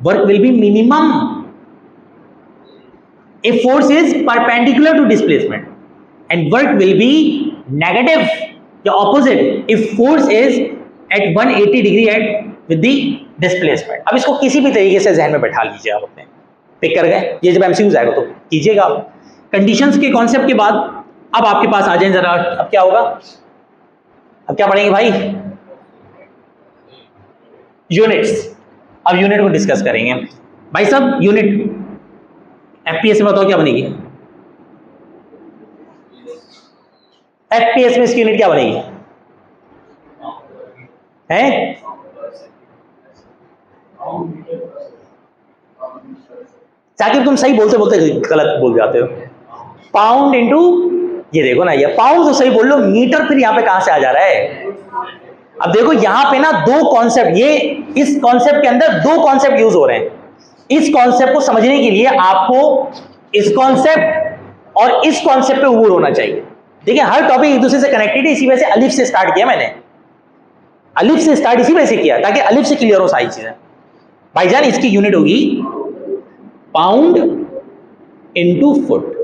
Work will be minimum if force is perpendicular to displacement, and work will be negative या opposite if force is at 180 degree at with the displacement. अब इसको किसी भी तरीके से जहन में बैठा लीजिए आप अपने, पिक कर गए। ये जब एमसीक्यूज आएगा तो कीजिएगा आप। कंडीशंस के कॉन्सेप्ट के बाद अब आपके पास आ जाए जरा, अब क्या होगा, अब क्या पढ़ेंगे भाई, यूनिट्स। अब यूनिट को डिस्कस करेंगे भाई साहब। यूनिट एफपीएस में बताओ क्या बनेगी, एफपीएस में इसकी यूनिट क्या बनेगी है? साकिब तुम सही बोलते बोलते गलत बोल जाते हो। पाउंड इंटू, ये देखो ना, ये पाउंड तो सही बोल लो, मीटर फिर यहां पे कहां से आ जा रहा है। अब देखो यहां पे ना दो कॉन्सेप्ट, ये इस कॉन्सेप्ट के अंदर दो कॉन्सेप्ट यूज हो रहे हैं। इस कॉन्सेप्ट को समझने के लिए आपको इस कॉन्सेप्ट और इस कॉन्सेप्ट पे उबूर होना चाहिए। देखिए हर टॉपिक एक दूसरे से कनेक्टेड है, इसी वजह से अलिफ से स्टार्ट किया मैंने, अलिफ से स्टार्ट इसी वजह से किया ताकि अलिफ से क्लियर हो सारी चीजें। भाईजान इसकी यूनिट होगी पाउंड इनटू फुट,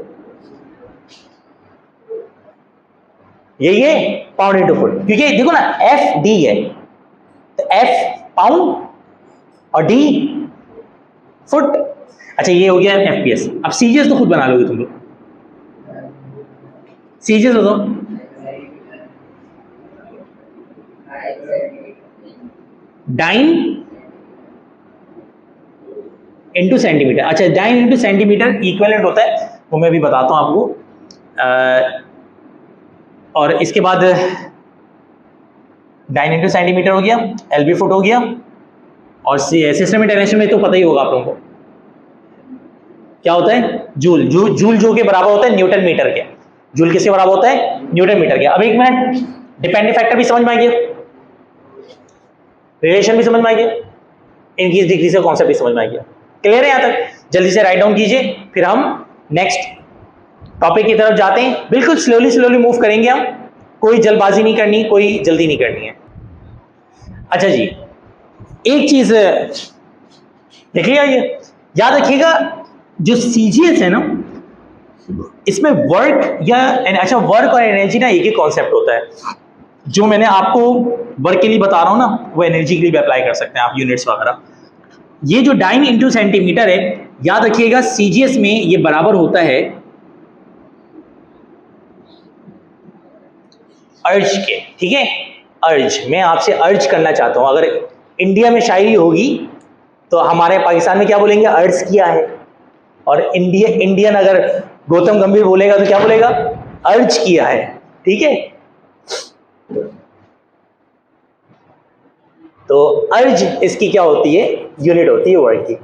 यही है पाउंड इनटू फुट, क्योंकि देखो ना एफ डी है, तो एफ पाउंड और डी फुट। अच्छा ये हो गया एफपीएस। अब सीजीएस तो खुद बना लोगे तुम लोग, सीजीएस हो तो डाइन इंटू सेंटीमीटर। अच्छा डाइन इंटू सेंटीमीटर इक्विवेलेंट होता है, वो मैं भी बताता हूं आपको। और इसके बाद डाइन इंटू सेंटीमीटर हो गया, एलबी फुट हो गया, और सिस्टम इंटरनेशनल में तो पता ही होगा आप लोगों को क्या होता है, जूल। जूल जो के बराबर होता है न्यूटन मीटर के। जूल किसके बराबर होता है, न्यूटन मीटर के। अब एक मिनट, डिपेंडेंट फैक्टर भी समझ में आ गया, रिलेशन भी समझ में आ गया, इनकी डिग्री से कॉन्सेप्ट भी समझ में आ गया। क्लियर है यहां तक? जल्दी से राइट डाउन कीजिए, फिर हम नेक्स्ट टॉपिक की तरफ जाते हैं। बिल्कुल स्लोली स्लोली मूव करेंगे हम, कोई जल्दबाजी नहीं करनी, कोई जल्दी नहीं करनी है। अच्छा जी, एक चीज देख लिया, ये याद रखिएगा, जो सीजीएस है ना, इसमें वर्क या अच्छा वर्क और एनर्जी ना एक ही कॉन्सेप्ट होता है। जो मैंने आपको वर्क के लिए बता रहा हूं ना, वो एनर्जी के लिए भी अप्लाई कर सकते हैं आप, यूनिट्स वगैरह। ये जो डाइन इंटू सेंटीमीटर है, याद रखिएगा सीजीएस में ये बराबर होता है अर्ज के, ठीक है। अर्ज, मैं आपसे अर्ज करना चाहता हूं, अगर इंडिया में शायरी होगी तो हमारे पाकिस्तान में क्या बोलेंगे, अर्ज किया है। और इंडियन अगर गौतम गंभीर बोलेगा तो क्या बोलेगा, अर्ज किया है, ठीक है। तो अर्ज इसकी क्या होती है, यूनिट होती है वर्ड की।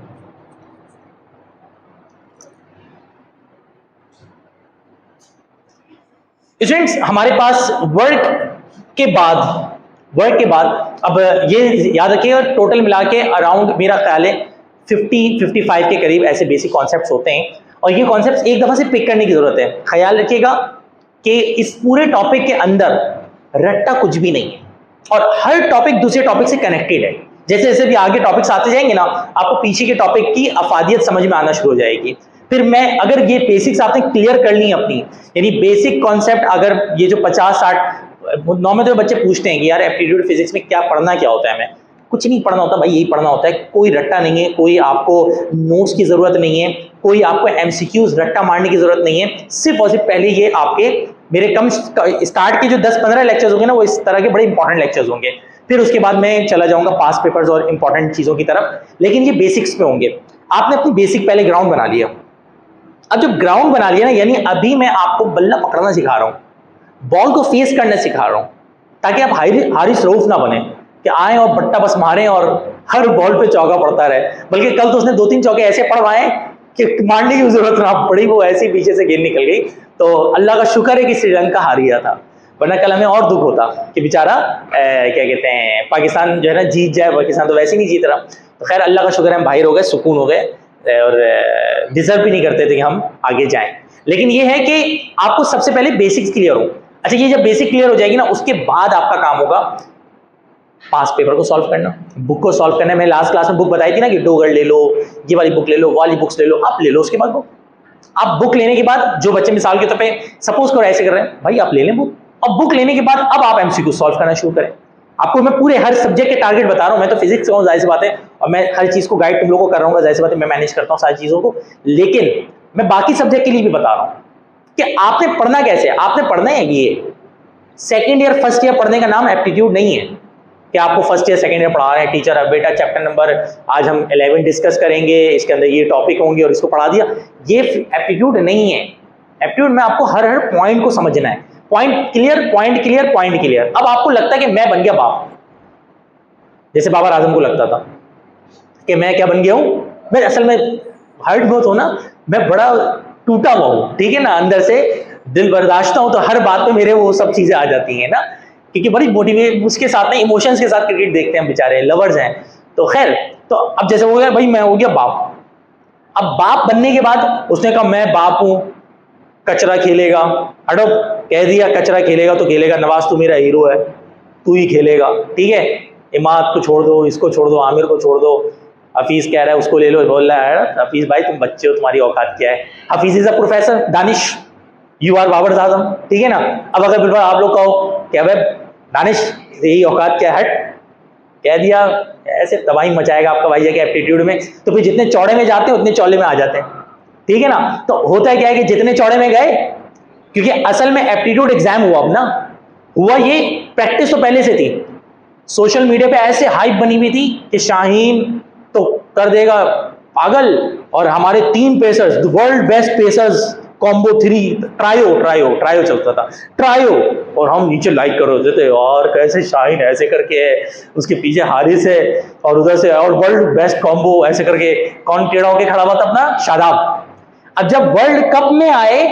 स्टूडेंट्स, हमारे पास वर्क के बाद अब ये याद रखिएगा, टोटल मिला के अराउंड मेरा ख्याल है 50-55 के करीब ऐसे बेसिक कॉन्सेप्ट्स होते हैं। और ये कॉन्सेप्ट्स एक दफा से पिक करने की जरूरत है। ख्याल रखिएगा कि इस पूरे टॉपिक के अंदर रट्टा कुछ भी नहीं है, और हर टॉपिक दूसरे टॉपिक से कनेक्टेड है। जैसे जैसे भी आगे टॉपिक्स आते जाएंगे ना, आपको पीछे के टॉपिक की अफादियत समझ में आना शुरू हो जाएगी। फिर मैं अगर ये बेसिक्स आपने क्लियर कर ली अपनी, यानी बेसिक कॉन्सेप्ट, अगर ये जो 50-60 नॉर्मल तो बच्चे पूछते हैं कि यार एप्टीट्यूड फिजिक्स में क्या पढ़ना, क्या होता है, हमें कुछ नहीं पढ़ना होता भाई, यही पढ़ना होता है। कोई रट्टा नहीं है, कोई आपको नोट्स की जरूरत नहीं है, कोई आपको एमसीक्यूज रट्टा मारने की जरूरत नहीं है। सिर्फ और सिर्फ पहले ये आपके मेरे कम स्टार्ट के जो 10-15 लेक्चर्स होंगे ना, वो इस तरह के बड़े इंपॉर्टेंट लेक्चर्स होंगे। फिर उसके बाद मैं चला जाऊंगा पास पेपर्स और इंपॉर्टेंट चीजों की तरफ, लेकिन ये बेसिक्स पे होंगे। आपने अपनी बेसिक पहले ग्राउंड बना लिया। अब जो ग्राउंड बना लिया ना, यानी अभी मैं आपको बल्ला पकड़ना सिखा रहा हूं, बॉल को फेस करना सिखा रहा हूं, ताकि आप हारिस रऊफ ना बने कि आए और बट्टा बस मारें और हर बॉल पे चौका पड़ता रहे। बल्कि कल तो उसने 2-3 चौके ऐसे पड़वाए कि मारने की जरूरत ना पड़ी, वो ऐसी पीछे से गेंद निकल गई। तो अल्लाह का शुक्र है कि श्रीलंका हार गया था, वरना कल हमें और दुख होता कि बेचारा क्या कहते हैं, पाकिस्तान जो है ना जीत जाए। पाकिस्तान तो वैसे ही नहीं जीत रहा। तो खैर अल्लाह का शुक्र है, हम बाहर हो गए, सुकून हो गए, और डिजर्व भी नहीं करते थे कि हम आगे जाएं। लेकिन ये है कि आपको सबसे पहले बेसिक्स क्लियर हो। अच्छा, ये जब बेसिक क्लियर हो जाएगी ना, उसके बाद आपका काम होगा पास पेपर को सॉल्व करना, बुक को सॉल्व करना। मैं लास्ट क्लास में बुक बताई थी ना कि डोगर ले लो, ये वाली बुक ले लो, वाली बुक्स ले लो, आप ले लो। उसके बाद बुक, आप बुक लेने के बाद, जो बच्चे मिसाल के तौर पे सपोज करो ऐसे कर रहे हैं, भाई आप ले लें बुक, और बुक लेने के बाद अब आप एमसीक्यू सॉल्व करना शुरू करें। आपको मैं पूरे हर सब्जेक्ट के टारगेट बता रहा हूं। मैं तो फिजिक्स का हूं, जाहिर सी बात है, और मैं हर चीज को गाइड तुम लोगों को कर रहा हूँ, जाहिर सी बात है, मैं मैनेज करता हूँ सारी चीजों को। लेकिन मैं बाकी सब्जेक्ट के लिए भी बता रहा हूं कि आपने पढ़ना कैसे है। आपने पढ़ना है ये सेकेंड ईयर फर्स्ट ईयर पढ़ने का नाम एप्टीट्यूड नहीं है कि आपको फर्स्ट ईयर सेकेंड ईयर पढ़ा रहे हैं टीचर, अब बेटा चैप्टर नंबर आज हम 11 डिस्कस करेंगे, इसके अंदर ये टॉपिक होंगे और इसको पढ़ा दिया। ये एप्टीट्यूड नहीं है। एप्टीट्यूड में आपको हर हर पॉइंट को समझना है, point clear, point clear, point clear. अब आपको लगता है कि मैं बन गया बाप, जैसे बाबर आजम को लगता था कि मैं क्या बन गया हूं, मैं असल में हर्ट बहुत हो ना, मैं बड़ा टूटा हुआ हूं, ठीक है ना, अंदर से दिल बर्दाश्त हूं, तो हर बात पे मेरे वो सब चीजें आ जाती हैं ना, क्योंकि बड़ी मोटिवेट उसके साथ में इमोशंस के साथ क्रिकेट देखते हैं बेचारे, लवर्स हैं। तो खैर, तो अब जैसे हो गया भाई, मैं हो गया बाप। अब बाप बनने के बाद उसने कहा मैं बाप हूं, कचरा खेलेगा, हटो, कह दिया कचरा खेलेगा तो खेलेगा, नवाज तू मेरा हीरो है, तू ही खेलेगा, ठीक है, इमाद को छोड़ दो, इसको छोड़ दो, आमिर को छोड़ दो, हफीज कह रहा है उसको ले लो, बोल रहा है हफीज भाई तुम बच्चे हो, तुम्हारी औकात क्या है। Hafeez is a professor, Danish you are Babar Azam, ठीक है ना। अब अगर बिल्कुल आप लोग कहो क्या भाई दानिश यही औकात क्या है, हट, कह दिया, ऐसे तबाही मचाएगा आपका भाई जाके एप्टीट्यूड में। तो फिर जितने चौड़े में जाते हैं उतने चौले में आ जाते हैं, ठीक है ना। तो होता है क्या है कि जितने चौड़े में गए, क्योंकि असल में एप्टीट्यूड एग्जाम हुआ, अब ना हुआ ये, प्रैक्टिस तो पहले से थी। सोशल मीडिया पे ऐसे हाइप बनी हुई थी कि शाहीन तो कर देगा पागल, और हमारे 3 pacers, world best pacers, combo 3, trio चलता था, ट्रायो, और हम नीचे लाइक कर रहे थे और कैसे शाहीन ऐसे करके है, उसके पीछे हारिस है, और उधर से और वर्ल्ड बेस्ट कॉम्बो ऐसे करके, कौन टेढ़ा होके खड़ा हुआ था अपना, शादाब। अब जब वर्ल्ड कप में आए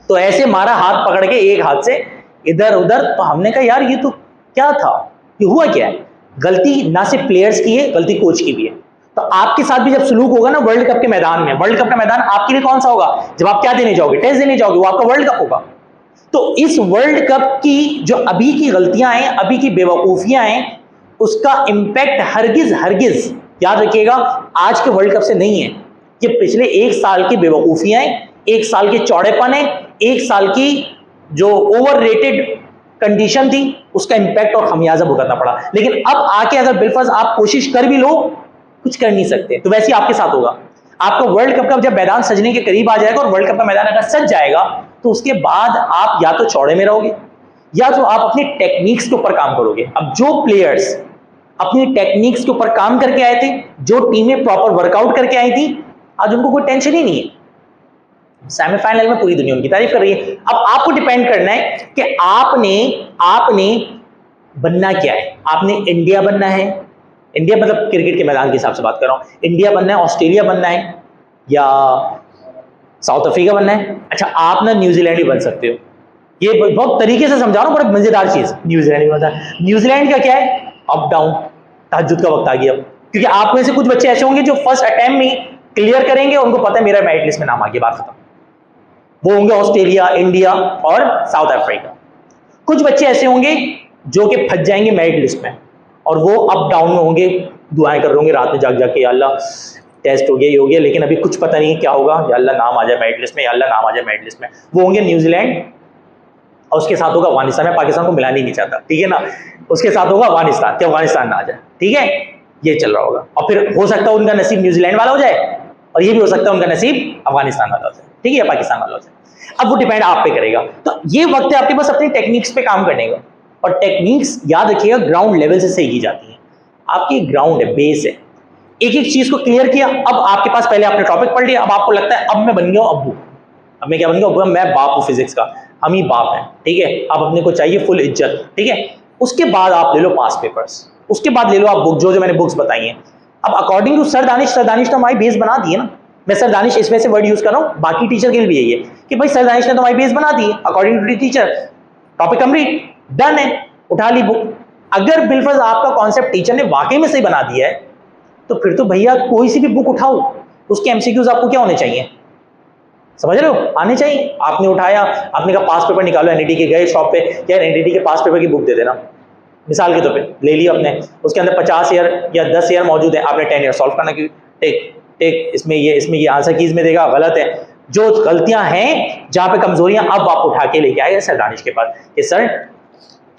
तो ऐसे मारा हाथ पकड़ के, एक हाथ से इधर उधर, तो हमने कहा यार ये तो क्या था, ये हुआ क्या है। गलती ना सिर्फ प्लेयर्स की है, गलती कोच की भी है। तो आपके साथ भी जब सलूक होगा ना वर्ल्ड कप के मैदान में, वर्ल्ड कप का मैदान आपके लिए कौन सा होगा, जब आप क्या देने जाओगे, टेस्ट देने जाओगे, वो आपका वर्ल्ड कप होगा। तो इस वर्ल्ड कप की जो अभी की गलतियां हैं, अभी की बेवकूफियां हैं, उसका इंपैक्ट हरगिज याद रखिएगा आज के वर्ल्ड कप से नहीं है। ये पिछले 1 साल की बेवकूफियां हैं, 1 साल के चौड़ेपन है, 1 साल की जो ओवररेटेड कंडीशन थी, उसका इंपैक्ट और खमियाजा भुगतना पड़ा। लेकिन अब आके अगर बिलफर्ज आप कोशिश कर भी लो, कुछ कर नहीं सकते। तो वैसे ही आपके साथ होगा। आपका वर्ल्ड कप का जब मैदान सजने के करीब आ जाएगा और वर्ल्ड कप का मैदान अगर सज जाएगा, तो उसके बाद आप या तो चौड़े में रहोगे या तो आप अपनी टेक्निक्स के ऊपर काम करोगे। अब जो प्लेयर्स अपनी टेक्निक्स के ऊपर काम करके आए थे, जो टीमें प्रॉपर वर्कआउट करके आई थी, आज उनको कोई टेंशन ही नहीं है। सेमीफाइनल में पूरी दुनिया उनकी तारीफ कर रही है। अब आपको डिपेंड करना है कि आपने बनना क्या है। आपने इंडिया बनना है, इंडिया मतलब क्रिकेट के मैदान के हिसाब से बात कर रहा हूं, इंडिया बनना है, ऑस्ट्रेलिया बनना है या साउथ अफ्रीका बनना है। अच्छा, आप ना न्यूजीलैंड ही बन सकते हो। ये बहुत तरीके से समझा रहा हूं, बड़ा मजेदार चीज। न्यूजीलैंड ही बनता है। न्यूजीलैंड का क्या है, अप डाउन, तहज्जुद का वक्त आ गया। क्योंकि आप में से कुछ बच्चे ऐसे होंगे जो फर्स्ट अटेम्प्ट में क्लियर करेंगे, उनको पता है मेरा मेरिट लिस्ट में नाम आ गया, बात खत्म। वो होंगे ऑस्ट्रेलिया, इंडिया और साउथ अफ्रीका। कुछ बच्चे ऐसे होंगे जो कि फंस जाएंगे मेरिट लिस्ट में और वो अप डाउन में होंगे, दुआएं कर रहे होंगे रात में जाग जाके, या अल्लाह टेस्ट हो गया, ये हो गया, लेकिन अभी कुछ पता नहीं है क्या होगा, या अल्लाह नाम आ जाए मेरिट लिस्ट में, या अल्लाह नाम आ जाए मेरिट लिस्ट में। वो होंगे न्यूजीलैंड और उसके साथ होगा अफगानिस्तान। में पाकिस्तान को मिलाना ही नहीं चाहता, ठीक है ना। उसके साथ होगा अफगानिस्तान, कि अफगानिस्तान ना आ जाए, ठीक है। ये चल रहा होगा और फिर हो सकता है उनका नसीब न्यूजीलैंड वाला हो जाए और ये भी हो सकता है उनका नसीब अफगानिस्तान वाला हो जाए, ठीक है, या पाकिस्तान वाला हो जाए। अब वो डिपेंड आप पे करेगा। तो ये वक्त है आपके पास अपनी टेक्निक्स पे काम करने का। और टेक्निक्स याद रखिएगा ग्राउंड लेवल से सीखी जाती है। आपकी ग्राउंड है, बेस है। एक एक चीज को क्लियर किया, अब आपके पास पहले आपने टॉपिक पढ़ लिया, अब आपको लगता है अब मैं बन गया हूं अब्बू। अब मैं क्या बन गया अब्बू, मैं बाप हूं फिजिक्स का, हम ही बाप हैं, ठीक है। अब अपने को चाहिए फुल इज्जत, ठीक है। उसके बाद आप ले लो पास पेपर्स, उसके बाद ले लो आप बुक, जो मैंने बुक्स बताई हैं। अब अकॉर्डिंग टू सर दानिश तो हमारी बेस बना दी है ना। मैं सर दानिश इस वजह से वर्ड यूज कर रहा हूं, बाकी टीचर के लिए भी यही है कि भाई सर दानिश ने तो हमारी बेस बना दी है। According to teacher topic complete, done है, उठा ली बुक। अगर बिलफर्ज आपका कॉन्सेप्ट टीचर ने वाकई में सही बना दिया है, तो फिर तो भैया कोई सी भी बुक उठाओ, उसके एमसीक्यूज आपको क्या होने चाहिए, समझ रहे हो, आने चाहिए। आपने उठाया, आपने कहा पास पेपर निकालो, एनईटी के गए शॉप पे, यार एनईटी के पास पेपर की बुक दे देना, मिसाल के तौर पे ले लिया आपने, उसके अंदर 50 ईयर या 10 ईयर मौजूद है, आपने 10 ईयर सॉल्व करना कि टेक इसमें ये आंसर की इसमें देगा, गलत है। जो गलतियां हैं, जहां पे कमजोरियां, अब आप उठा के लेके आए सर दानिश के पास कि सर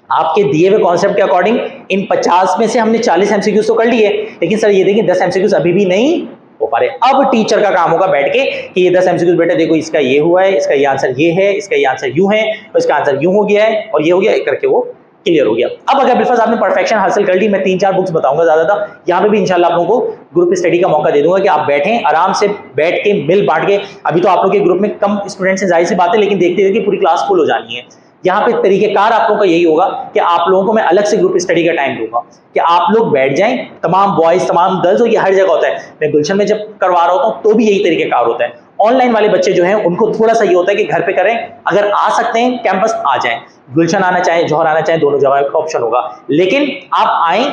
आपके दिए हुए कॉन्सेप्ट के अकॉर्डिंग इन 50 में से हमने 40 एमसीक्यूज तो कर लिए, लेकिन सर ये देखिए 10 एमसीक्यूज अभी भी नहीं हो पा रहे। अब टीचर का काम होगा बैठ के कि ये 10 एमसीक्यूज बेटा देखो, इसका ये हुआ है, इसका ये आंसर ये है, इसका ये आंसर यूं है, और इसका आंसर यूं हो गया है और ये हो गया, करके वो क्लियर हो गया। अब अगर बिलफर्ज आपने परफेक्शन हासिल कर ली, मैं 3-4 बुक्स बताऊंगा ज्यादा, यहाँ पे भी इंशाल्लाह आप लोगों को ग्रुप स्टडी का मौका दे दूंगा कि आप बैठें आराम से, बैठ के मिल बांट के। अभी तो आप लोग के ग्रुप में कम स्टूडेंट्स हैं, जाहिर सी बात है, लेकिन देखते देखते पूरी क्लास फुल हो जानी है। यहाँ पे तरीकेकार आप लोगों का यही होगा कि आप लोगों को मैं अलग से ग्रुप स्टडी का टाइम दूंगा कि आप लोग बैठ जाएं, तमाम बॉयज तमाम गर्ल्स, ये हर जगह होता है। मैं गुलशन में जब करवा रहा होता हूँ तो भी यही तरीकेकार होता है। ऑनलाइन वाले बच्चे जो हैं उनको थोड़ा सा ये होता है कि घर पे करें, अगर आ सकते हैं कैंपस आ जाएं, गुलशन आना चाहे, जौहर आना चाहे, दोनों जगह का ऑप्शन होगा। लेकिन आप आए,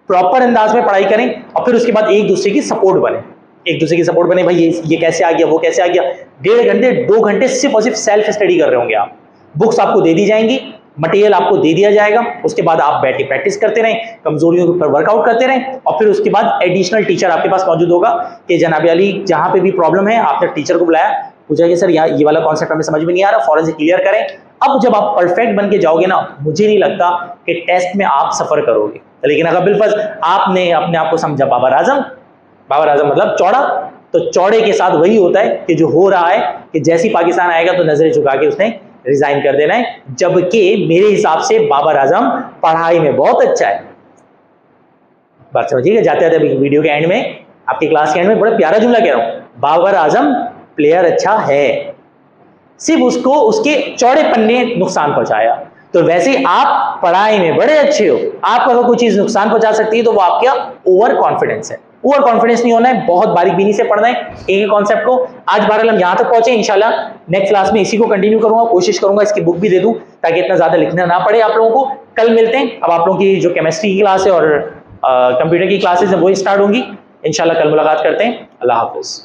प्रॉपर अंदाज में पढ़ाई करें और फिर उसके बाद एक दूसरे की सपोर्ट बने, एक दूसरे की सपोर्ट बने। भाई ये कैसे आ गया, वो कैसे आ गया। 1.5 घंटे 2 घंटे सिर्फ और सिर्फ सेल्फ स्टडी कर रहे होंगे आप। बुक्स आपको दे दी जाएंगी, मटेरियल आपको दे दिया जाएगा, उसके बाद आप बैठ के प्रैक्टिस करते रहें, कमजोरियों के ऊपर वर्कआउट करते रहें, और फिर उसके बाद एडिशनल टीचर आपके पास मौजूद होगा कि जनाब अली जहां पे भी प्रॉब्लम है, आपने टीचर को बुलाया, पूछा कि सर ये वाला कॉन्सेप्ट हमें समझ में नहीं आ रहा, फौरन से क्लियर करें। अब जब आप परफेक्ट बन के जाओगे ना, मुझे नहीं लगता कि टेस्ट में आप सफर करोगे। लेकिन अगर बिलफर्ज आपने अपने आप को समझा बाबर आजम मतलब चौड़ा, तो चौड़े के साथ वही होता है कि जो हो रहा है कि जैसी पाकिस्तान आएगा तो नजरें झुका के उसने रिजाइन कर देना है। जबकि मेरे हिसाब से बाबर आजम पढ़ाई में बहुत अच्छा है। बात समझिएगा। जाते जाते वीडियो के एंड में, आपकी क्लास के एंड में बड़ा प्यारा जुमला कह रहा हूं, बाबर आजम प्लेयर अच्छा है, सिर्फ उसको उसके चौड़ेपन ने नुकसान पहुंचाया। तो वैसे आप पढ़ाई में बड़े अच्छे हो, आपको अगर कोई चीज नुकसान पहुंचा सकती है तो वो आपका ओवर कॉन्फिडेंस है। ओवर कॉन्फिडेंस नहीं होना है, बहुत बारीक बीनी से पढ़ना है एक कॉन्सेप्ट को। आज बहरहाल हम यहां तक पहुंचे, इंशाल्लाह नेक्स्ट क्लास में इसी को कंटिन्यू करूंगा, कोशिश करूंगा इसकी बुक भी दे दूं ताकि इतना ज्यादा लिखना ना पड़े आप लोगों को। कल मिलते हैं। अब आप लोगों की जो केमिस्ट्री की क्लास है और कंप्यूटर की क्लासेस है वो स्टार्ट होंगी इंशाल्लाह। कल मुलाकात करते हैं। अल्लाह हाफिज।